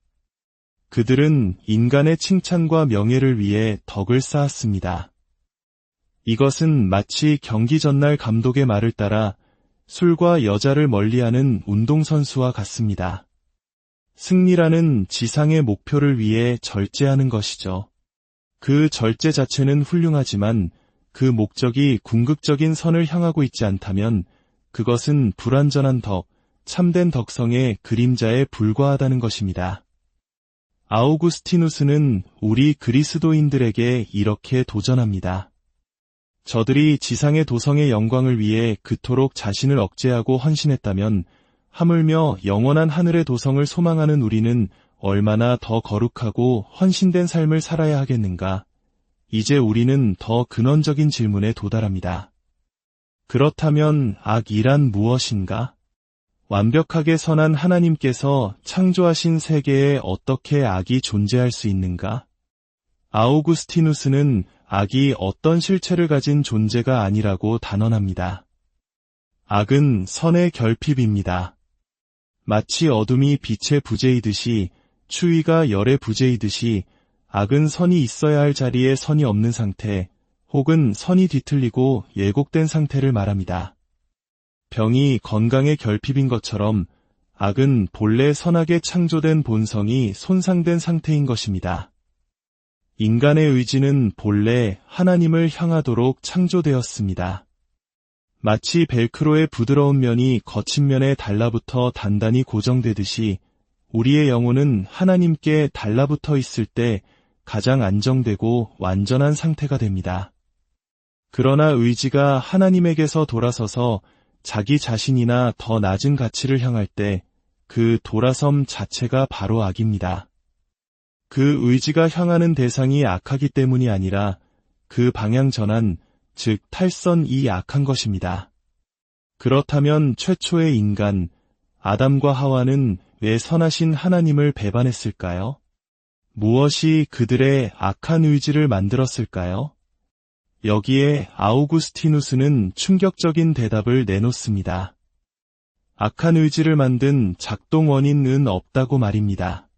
그들은 인간의 칭찬과 명예를 위해 덕을 쌓았습니다. 이것은 마치 경기 전날 감독의 말을 따라 술과 여자를 멀리하는 운동선수와 같습니다. 승리라는 지상의 목표를 위해 절제하는 것이죠. 그 절제 자체는 훌륭하지만 그 목적이 궁극적인 선을 향하고 있지 않다면 그것은 불완전한 덕, 참된 덕성의 그림자에 불과하다는 것입니다. 아우구스티누스는 우리 그리스도인들에게 이렇게 도전합니다. 저들이 지상의 도성의 영광을 위해 그토록 자신을 억제하고 헌신했다면 하물며 영원한 하늘의 도성을 소망하는 우리는 얼마나 더 거룩하고 헌신된 삶을 살아야 하겠는가? 이제 우리는 더 근원적인 질문에 도달합니다. 그렇다면 악이란 무엇인가? 완벽하게 선한 하나님께서 창조하신 세계에 어떻게 악이 존재할 수 있는가? 아우구스티누스는 악이 어떤 실체를 가진 존재가 아니라고 단언합니다. 악은 선의 결핍입니다. 마치 어둠이 빛의 부재이듯이 추위가 열의 부재이듯이 악은 선이 있어야 할 자리에 선이 없는 상태, 혹은 선이 뒤틀리고 예곡된 상태를 말합니다. 병이 건강의 결핍인 것처럼 악은 본래 선하게 창조된 본성이 손상된 상태인 것입니다. 인간의 의지는 본래 하나님을 향하도록 창조되었습니다. 마치 벨크로의 부드러운 면이 거친 면에 달라붙어 단단히 고정되듯이 우리의 영혼은 하나님께 달라붙어 있을 때 가장 안정되고 완전한 상태가 됩니다. 그러나 의지가 하나님에게서 돌아서서 자기 자신이나 더 낮은 가치를 향할 때 그 돌아섬 자체가 바로 악입니다. 그 의지가 향하는 대상이 악하기 때문이 아니라 그 방향 전환, 즉 탈선이 악한 것입니다. 그렇다면 최초의 인간, 아담과 하와는 왜 선하신 하나님을 배반했을까요? 무엇이 그들의 악한 의지를 만들었을까요? 여기에 아우구스티누스는 충격적인 대답을 내놓습니다. 악한 의지를 만든 작동 원인은 없다고 말입니다.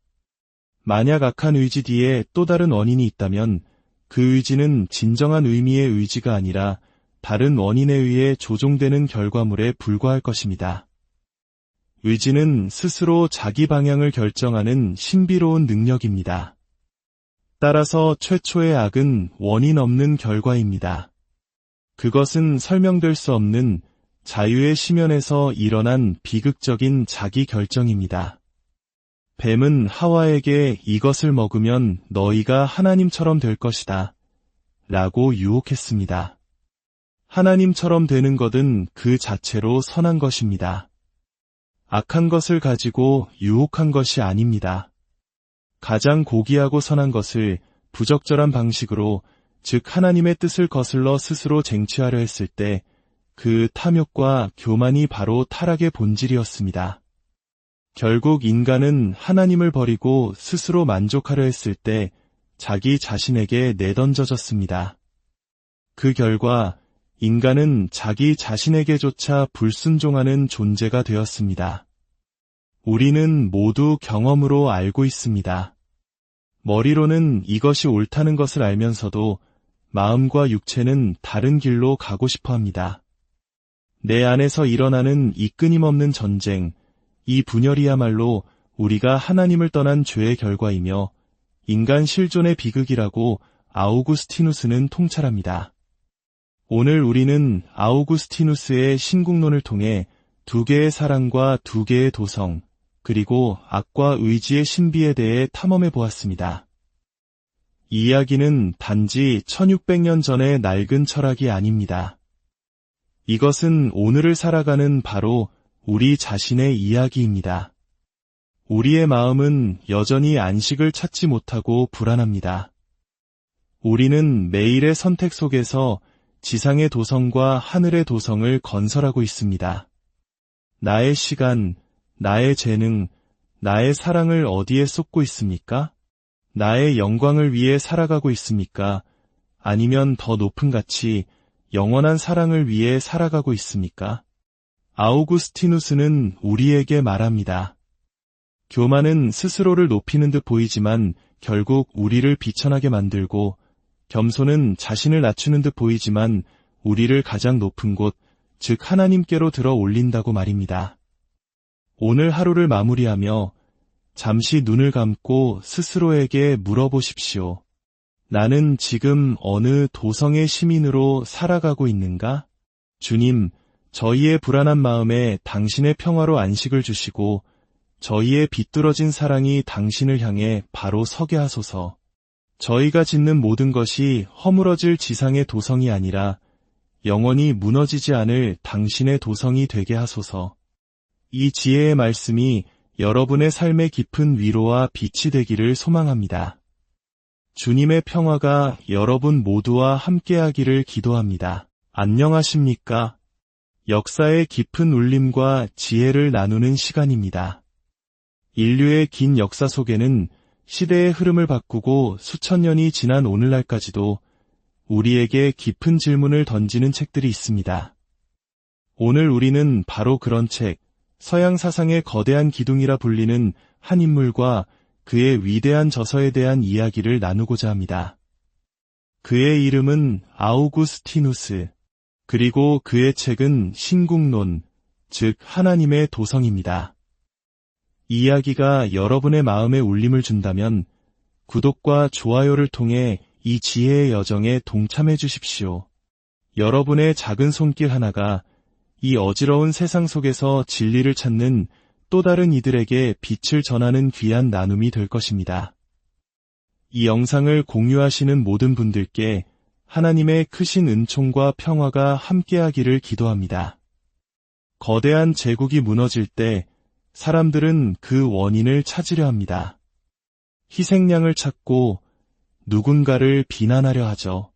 만약 악한 의지 뒤에 또 다른 원인이 있다면 그 의지는 진정한 의미의 의지가 아니라 다른 원인에 의해 조종되는 결과물에 불과할 것입니다. 의지는 스스로 자기 방향을 결정하는 신비로운 능력입니다. 따라서 최초의 악은 원인 없는 결과입니다. 그것은 설명될 수 없는 자유의 심연에서 일어난 비극적인 자기 결정입니다. 뱀은 하와에게 이것을 먹으면 너희가 하나님처럼 될 것이다 라고 유혹했습니다. 하나님처럼 되는 것은 그 자체로 선한 것입니다. 악한 것을 가지고 유혹한 것이 아닙니다. 가장 고귀하고 선한 것을 부적절한 방식으로, 즉 하나님의 뜻을 거슬러 스스로 쟁취하려 했을 때 그 탐욕과 교만이 바로 타락의 본질이었습니다. 결국 인간은 하나님을 버리고 스스로 만족하려 했을 때 자기 자신에게 내던져졌습니다. 그 결과 인간은 자기 자신에게조차 불순종하는 존재가 되었습니다. 우리는 모두 경험으로 알고 있습니다. 머리로는 이것이 옳다는 것을 알면서도 마음과 육체는 다른 길로 가고 싶어 합니다. 내 안에서 일어나는 이 끊임없는 전쟁, 이 분열이야말로 우리가 하나님을 떠난 죄의 결과이며 인간 실존의 비극이라고 아우구스티누스는 통찰합니다. 오늘 우리는 아우구스티누스의 신국론을 통해 두 개의 사랑과 두 개의 도성, 그리고 악과 의지의 신비에 대해 탐험해 보았습니다. 이 이야기는 단지 1600년 전의 낡은 철학이 아닙니다. 이것은 오늘을 살아가는 바로 우리 자신의 이야기입니다. 우리의 마음은 여전히 안식을 찾지 못하고 불안합니다. 우리는 매일의 선택 속에서 지상의 도성과 하늘의 도성을 건설하고 있습니다. 나의 시간, 나의 재능, 나의 사랑을 어디에 쏟고 있습니까? 나의 영광을 위해 살아가고 있습니까? 아니면 더 높은 가치, 영원한 사랑을 위해 살아가고 있습니까? 아우구스티누스는 우리에게 말합니다. 교만은 스스로를 높이는 듯 보이지만 결국 우리를 비천하게 만들고, 겸손은 자신을 낮추는 듯 보이지만 우리를 가장 높은 곳, 즉 하나님께로 들어 올린다고 말입니다. 오늘 하루를 마무리하며 잠시 눈을 감고 스스로에게 물어보십시오. 나는 지금 어느 도성의 시민으로 살아가고 있는가? 주님, 저희의 불안한 마음에 당신의 평화로 안식을 주시고 저희의 비뚤어진 사랑이 당신을 향해 바로 서게 하소서. 저희가 짓는 모든 것이 허물어질 지상의 도성이 아니라 영원히 무너지지 않을 당신의 도성이 되게 하소서. 이 지혜의 말씀이 여러분의 삶의 깊은 위로와 빛이 되기를 소망합니다. 주님의 평화가 여러분 모두와 함께하기를 기도합니다. 안녕하십니까? 역사의 깊은 울림과 지혜를 나누는 시간입니다. 인류의 긴 역사 속에는 시대의 흐름을 바꾸고 수천 년이 지난 오늘날까지도 우리에게 깊은 질문을 던지는 책들이 있습니다. 오늘 우리는 바로 그런 책, 서양 사상의 거대한 기둥이라 불리는 한 인물과 그의 위대한 저서에 대한 이야기를 나누고자 합니다. 그의 이름은 아우구스티누스, 그리고 그의 책은 신국론, 즉 하나님의 도성입니다. 이 이야기가 여러분의 마음에 울림을 준다면 구독과 좋아요를 통해 이 지혜의 여정에 동참해 주십시오. 여러분의 작은 손길 하나가 이 어지러운 세상 속에서 진리를 찾는 또 다른 이들에게 빛을 전하는 귀한 나눔이 될 것입니다. 이 영상을 공유하시는 모든 분들께 하나님의 크신 은총과 평화가 함께하기를 기도합니다. 거대한 제국이 무너질 때 사람들은 그 원인을 찾으려 합니다. 희생양을 찾고 누군가를 비난하려 하죠.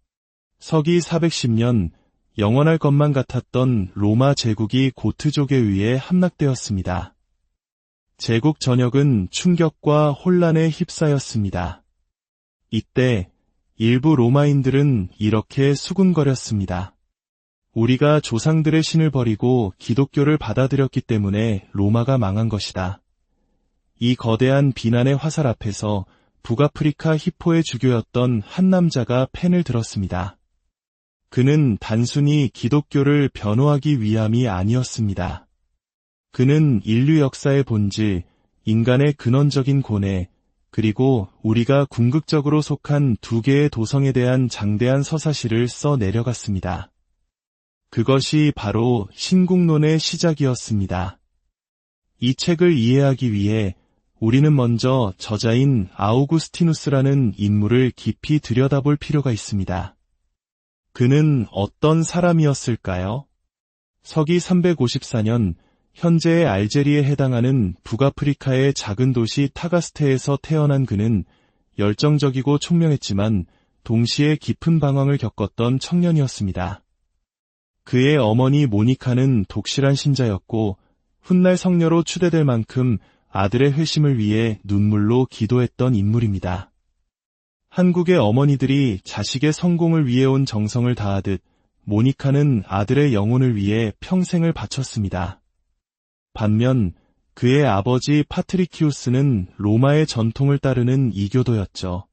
서기 410년 영원할 것만 같았던 로마 제국이 고트족에 의해 함락되었습니다. 제국 전역은 충격과 혼란에 휩싸였습니다. 이때 일부 로마인들은 이렇게 수군거렸습니다. 우리가 조상들의 신을 버리고 기독교를 받아들였기 때문에 로마가 망한 것이다. 이 거대한 비난의 화살 앞에서 북아프리카 히포의 주교였던 한 남자가 펜을 들었습니다. 그는 단순히 기독교를 변호하기 위함이 아니었습니다. 그는 인류 역사의 본질, 인간의 근원적인 고뇌, 그리고 우리가 궁극적으로 속한 두 개의 도성에 대한 장대한 서사시를 써 내려갔습니다. 그것이 바로 신국론의 시작이었습니다. 이 책을 이해하기 위해 우리는 먼저 저자인 아우구스티누스라는 인물을 깊이 들여다볼 필요가 있습니다. 그는 어떤 사람이었을까요? 서기 354년 현재의 알제리에 해당하는 북아프리카의 작은 도시 타가스테에서 태어난 그는 열정적이고 총명했지만 동시에 깊은 방황을 겪었던 청년이었습니다. 그의 어머니 모니카는 독실한 신자였고 훗날 성녀로 추대될 만큼 아들의 회심을 위해 눈물로 기도했던 인물입니다. 한국의 어머니들이 자식의 성공을 위해 온 정성을 다하듯 모니카는 아들의 영혼을 위해 평생을 바쳤습니다. 반면 그의 아버지 파트리키우스는 로마의 전통을 따르는 이교도였죠.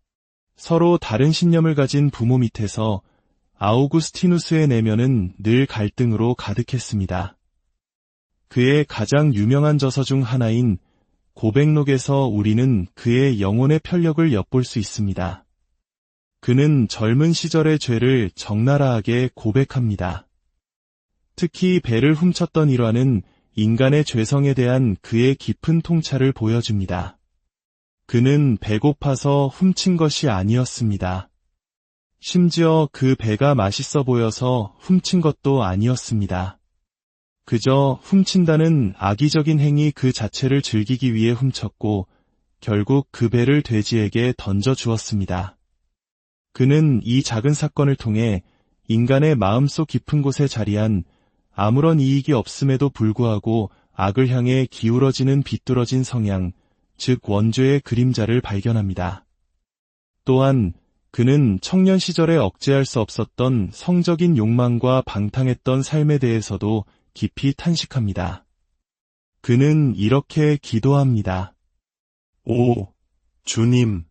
서로 다른 신념을 가진 부모 밑에서 아우구스티누스의 내면은 늘 갈등으로 가득했습니다. 그의 가장 유명한 저서 중 하나인 고백록에서 우리는 그의 영혼의 편력을 엿볼 수 있습니다. 그는 젊은 시절의 죄를 적나라하게 고백합니다. 특히 배를 훔쳤던 일화는 인간의 죄성에 대한 그의 깊은 통찰을 보여줍니다. 그는 배고파서 훔친 것이 아니었습니다. 심지어 그 배가 맛있어 보여서 훔친 것도 아니었습니다. 그저 훔친다는 악의적인 행위 그 자체를 즐기기 위해 훔쳤고 결국 그 배를 돼지에게 던져 주었습니다. 그는 이 작은 사건을 통해 인간의 마음속 깊은 곳에 자리한 아무런 이익이 없음에도 불구하고 악을 향해 기울어지는 비뚤어진 성향, 즉 원죄의 그림자를 발견합니다. 또한 그는 청년 시절에 억제할 수 없었던 성적인 욕망과 방탕했던 삶에 대해서도 깊이 탄식합니다. 그는 이렇게 기도합니다. 오, 주님,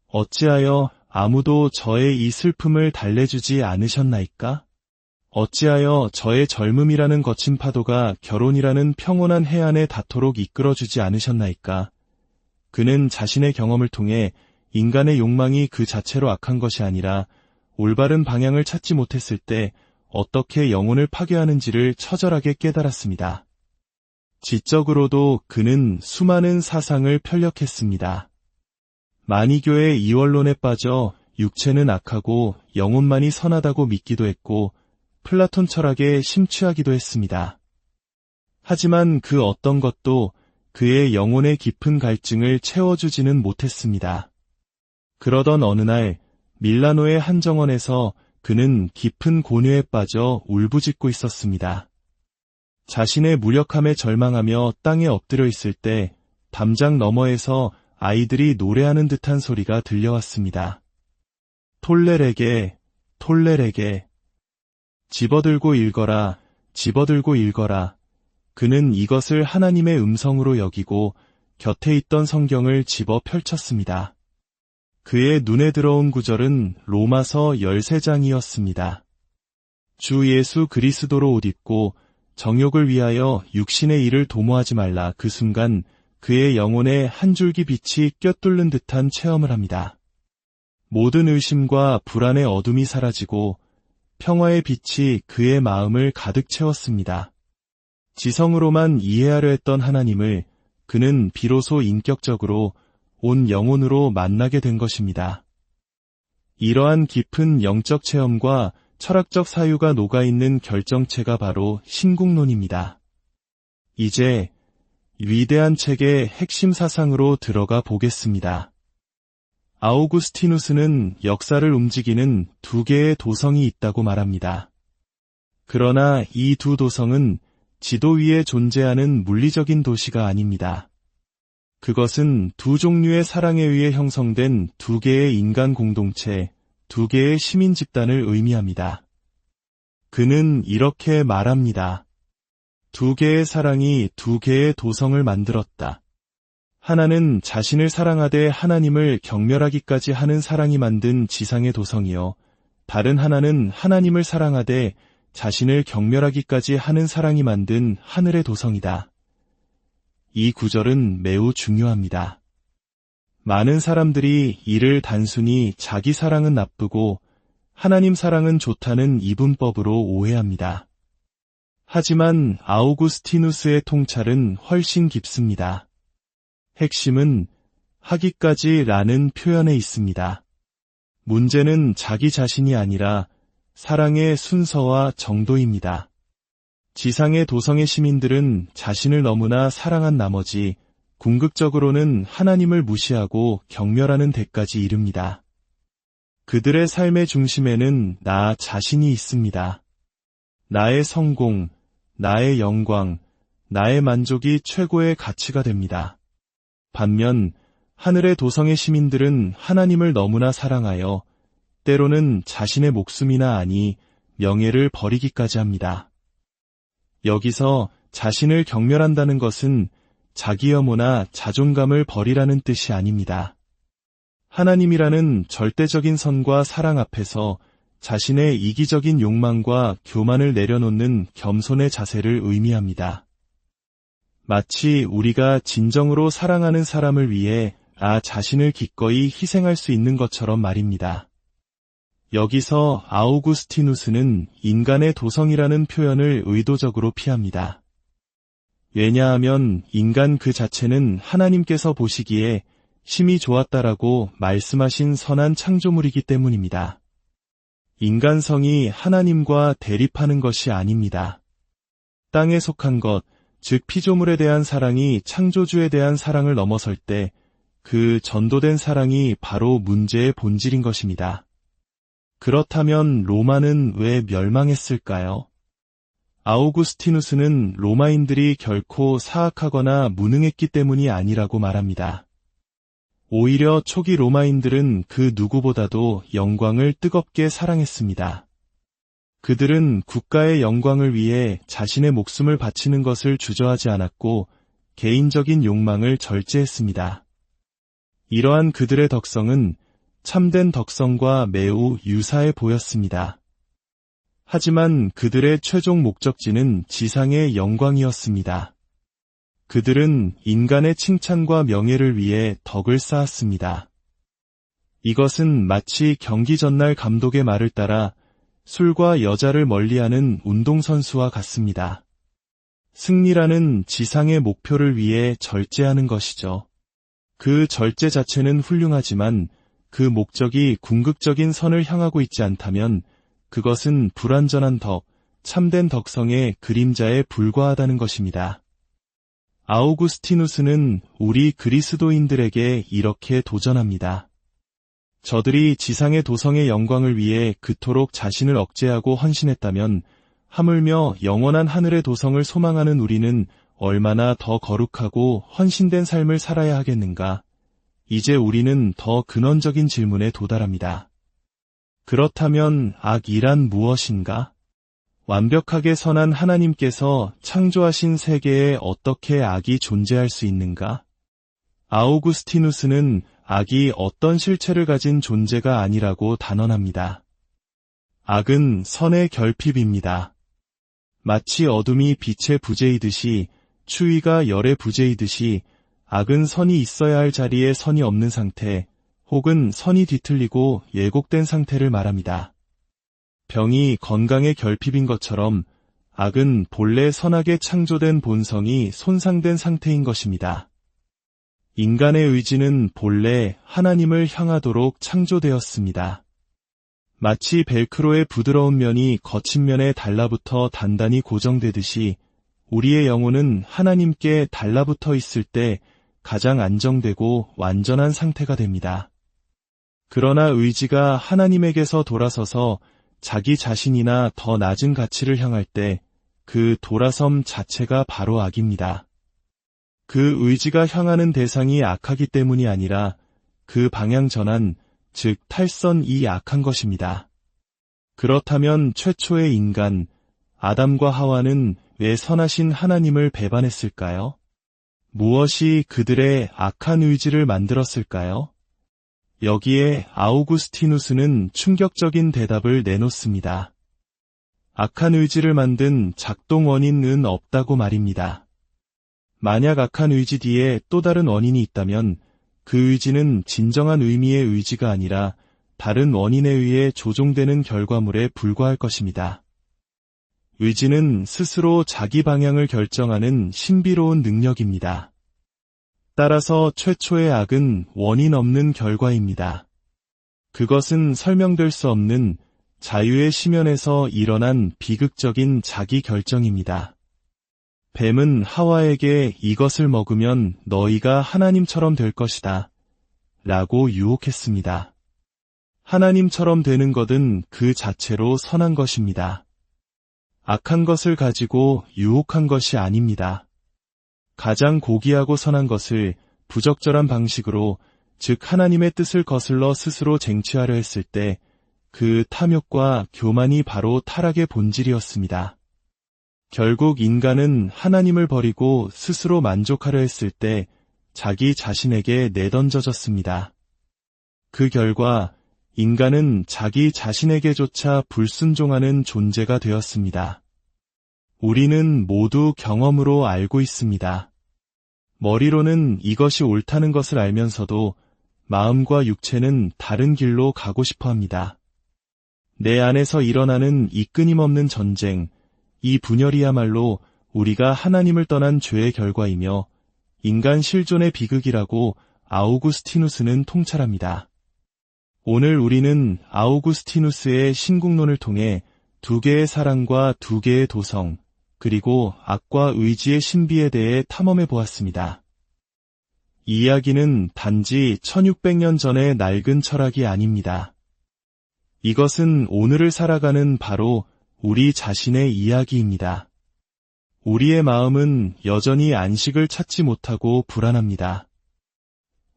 어찌하여 아무도 저의 이 슬픔을 달래주지 않으셨나이까? 어찌하여 저의 젊음이라는 거친 파도가 결혼이라는 평온한 해안에 닿도록 이끌어주지 않으셨나이까? 그는 자신의 경험을 통해 인간의 욕망이 그 자체로 악한 것이 아니라 올바른 방향을 찾지 못했을 때 어떻게 영혼을 파괴하는지를 처절하게 깨달았습니다. 지적으로도 그는 수많은 사상을 편력했습니다. 마니교의 이원론에 빠져 육체는 악하고 영혼만이 선하다고 믿기도 했고 플라톤 철학에 심취하기도 했습니다. 하지만 그 어떤 것도 그의 영혼의 깊은 갈증을 채워주지는 못했습니다. 그러던 어느 날 밀라노의 한 정원에서 그는 깊은 고뇌에 빠져 울부짖고 있었습니다. 자신의 무력함에 절망하며 땅에 엎드려 있을 때 담장 너머에서 아이들이 노래하는 듯한 소리가 들려왔습니다. 톨레레게, 톨레레게. 집어들고 읽어라, 집어들고 읽어라. 그는 이것을 하나님의 음성으로 여기고 곁에 있던 성경을 집어 펼쳤습니다. 그의 눈에 들어온 구절은 로마서 13장이었습니다. 주 예수 그리스도로 옷 입고 정욕을 위하여 육신의 일을 도모하지 말라. 그 순간 그의 영혼에 한 줄기 빛이 껴뚫는 듯한 체험을 합니다. 모든 의심과 불안의 어둠이 사라지고 평화의 빛이 그의 마음을 가득 채웠습니다. 지성으로만 이해하려 했던 하나님을 그는 비로소 인격적으로 온 영혼으로 만나게 된 것입니다. 이러한 깊은 영적 체험과 철학적 사유가 녹아있는 결정체가 바로 신국론입니다. 이제 위대한 책의 핵심 사상으로 들어가 보겠습니다. 아우구스티누스는 역사를 움직이는 두 개의 도성이 있다고 말합니다. 그러나 이 두 도성은 지도 위에 존재하는 물리적인 도시가 아닙니다. 그것은 두 종류의 사랑에 의해 형성된 두 개의 인간 공동체, 두 개의 시민 집단을 의미합니다. 그는 이렇게 말합니다. 두 개의 사랑이 두 개의 도성을 만들었다. 하나는 자신을 사랑하되 하나님을 경멸하기까지 하는 사랑이 만든 지상의 도성이요. 다른 하나는 하나님을 사랑하되 자신을 경멸하기까지 하는 사랑이 만든 하늘의 도성이다. 이 구절은 매우 중요합니다. 많은 사람들이 이를 단순히 자기 사랑은 나쁘고 하나님 사랑은 좋다는 이분법으로 오해합니다. 하지만 아우구스티누스의 통찰은 훨씬 깊습니다. 핵심은 하기까지 라는 표현에 있습니다. 문제는 자기 자신이 아니라 사랑의 순서와 정도입니다. 지상의 도성의 시민들은 자신을 너무나 사랑한 나머지 궁극적으로는 하나님을 무시하고 경멸하는 데까지 이릅니다. 그들의 삶의 중심에는 나 자신이 있습니다. 나의 성공, 나의 영광, 나의 만족이 최고의 가치가 됩니다. 반면 하늘의 도성의 시민들은 하나님을 너무나 사랑하여 때로는 자신의 목숨이나 아니 명예를 버리기까지 합니다. 여기서 자신을 경멸한다는 것은 자기 혐오나 자존감을 버리라는 뜻이 아닙니다. 하나님이라는 절대적인 선과 사랑 앞에서 자신의 이기적인 욕망과 교만을 내려놓는 겸손의 자세를 의미합니다. 마치 우리가 진정으로 사랑하는 사람을 위해 나 자신을 기꺼이 희생할 수 있는 것처럼 말입니다. 여기서 아우구스티누스는 인간의 도성이라는 표현을 의도적으로 피합니다. 왜냐하면 인간 그 자체는 하나님께서 보시기에 심히 좋았다라고 말씀하신 선한 창조물이기 때문입니다. 인간성이 하나님과 대립하는 것이 아닙니다. 땅에 속한 것, 즉 피조물에 대한 사랑이 창조주에 대한 사랑을 넘어설 때 그 전도된 사랑이 바로 문제의 본질인 것입니다. 그렇다면 로마는 왜 멸망했을까요? 아우구스티누스는 로마인들이 결코 사악하거나 무능했기 때문이 아니라고 말합니다. 오히려 초기 로마인들은 그 누구보다도 영광을 뜨겁게 사랑했습니다. 그들은 국가의 영광을 위해 자신의 목숨을 바치는 것을 주저하지 않았고 개인적인 욕망을 절제했습니다. 이러한 그들의 덕성은 참된 덕성과 매우 유사해 보였습니다. 하지만 그들의 최종 목적지는 지상의 영광이었습니다. 그들은 인간의 칭찬과 명예를 위해 덕을 쌓았습니다. 이것은 마치 경기 전날 감독의 말을 따라 술과 여자를 멀리하는 운동선수와 같습니다. 승리라는 지상의 목표를 위해 절제하는 것이죠. 그 절제 자체는 훌륭하지만 그 목적이 궁극적인 선을 향하고 있지 않다면 그것은 불완전한 덕, 참된 덕성의 그림자에 불과하다는 것입니다. 아우구스티누스는 우리 그리스도인들에게 이렇게 도전합니다. 저들이 지상의 도성의 영광을 위해 그토록 자신을 억제하고 헌신했다면 하물며 영원한 하늘의 도성을 소망하는 우리는 얼마나 더 거룩하고 헌신된 삶을 살아야 하겠는가? 이제 우리는 더 근원적인 질문에 도달합니다. 그렇다면 악이란 무엇인가? 완벽하게 선한 하나님께서 창조하신 세계에 어떻게 악이 존재할 수 있는가? 아우구스티누스는 악이 어떤 실체를 가진 존재가 아니라고 단언합니다. 악은 선의 결핍입니다. 마치 어둠이 빛의 부재이듯이 추위가 열의 부재이듯이 악은 선이 있어야 할 자리에 선이 없는 상태, 혹은 선이 뒤틀리고 예곡된 상태를 말합니다. 병이 건강의 결핍인 것처럼 악은 본래 선하게 창조된 본성이 손상된 상태인 것입니다. 인간의 의지는 본래 하나님을 향하도록 창조되었습니다. 마치 벨크로의 부드러운 면이 거친 면에 달라붙어 단단히 고정되듯이 우리의 영혼은 하나님께 달라붙어 있을 때 가장 안정되고 완전한 상태가 됩니다. 그러나 의지가 하나님에게서 돌아서서 자기 자신이나 더 낮은 가치를 향할 때 그 돌아섬 자체가 바로 악입니다. 그 의지가 향하는 대상이 악하기 때문이 아니라 그 방향 전환, 즉 탈선이 악한 것입니다. 그렇다면 최초의 인간, 아담과 하와는 왜 선하신 하나님을 배반했을까요? 무엇이 그들의 악한 의지를 만들었을까요? 여기에 아우구스티누스는 충격적인 대답을 내놓습니다. 악한 의지를 만든 작동 원인은 없다고 말입니다. 만약 악한 의지 뒤에 또 다른 원인이 있다면 그 의지는 진정한 의미의 의지가 아니라 다른 원인에 의해 조종되는 결과물에 불과할 것입니다. 의지는 스스로 자기 방향을 결정하는 신비로운 능력입니다. 따라서 최초의 악은 원인 없는 결과입니다. 그것은 설명될 수 없는 자유의 심연에서 일어난 비극적인 자기 결정입니다. 뱀은 하와에게 이것을 먹으면 너희가 하나님처럼 될 것이다 라고 유혹했습니다. 하나님처럼 되는 것은 그 자체로 선한 것입니다. 악한 것을 가지고 유혹한 것이 아닙니다. 가장 고귀하고 선한 것을 부적절한 방식으로, 즉 하나님의 뜻을 거슬러 스스로 쟁취하려 했을 때 그 탐욕과 교만이 바로 타락의 본질이었습니다. 결국 인간은 하나님을 버리고 스스로 만족하려 했을 때 자기 자신에게 내던져졌습니다. 그 결과 인간은 자기 자신에게조차 불순종하는 존재가 되었습니다. 우리는 모두 경험으로 알고 있습니다. 머리로는 이것이 옳다는 것을 알면서도 마음과 육체는 다른 길로 가고 싶어 합니다. 내 안에서 일어나는 이 끊임없는 전쟁, 이 분열이야말로 우리가 하나님을 떠난 죄의 결과이며 인간 실존의 비극이라고 아우구스티누스는 통찰합니다. 오늘 우리는 아우구스티누스의 신국론을 통해 두 개의 사랑과 두 개의 도성, 그리고 악과 의지의 신비에 대해 탐험해 보았습니다. 이 이야기는 단지 1600년 전의 낡은 철학이 아닙니다. 이것은 오늘을 살아가는 바로 우리 자신의 이야기입니다. 우리의 마음은 여전히 안식을 찾지 못하고 불안합니다.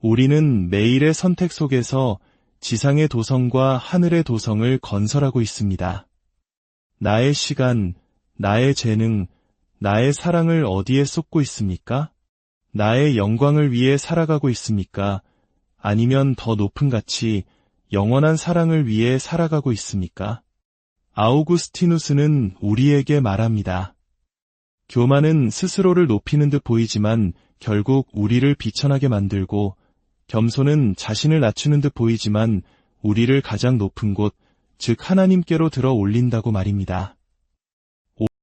우리는 매일의 선택 속에서 지상의 도성과 하늘의 도성을 건설하고 있습니다. 나의 시간, 나의 재능, 나의 사랑을 어디에 쏟고 있습니까? 나의 영광을 위해 살아가고 있습니까? 아니면 더 높은 가치, 영원한 사랑을 위해 살아가고 있습니까? 아우구스티누스는 우리에게 말합니다. 교만은 스스로를 높이는 듯 보이지만 결국 우리를 비천하게 만들고, 겸손은 자신을 낮추는 듯 보이지만 우리를 가장 높은 곳, 즉 하나님께로 들어 올린다고 말입니다.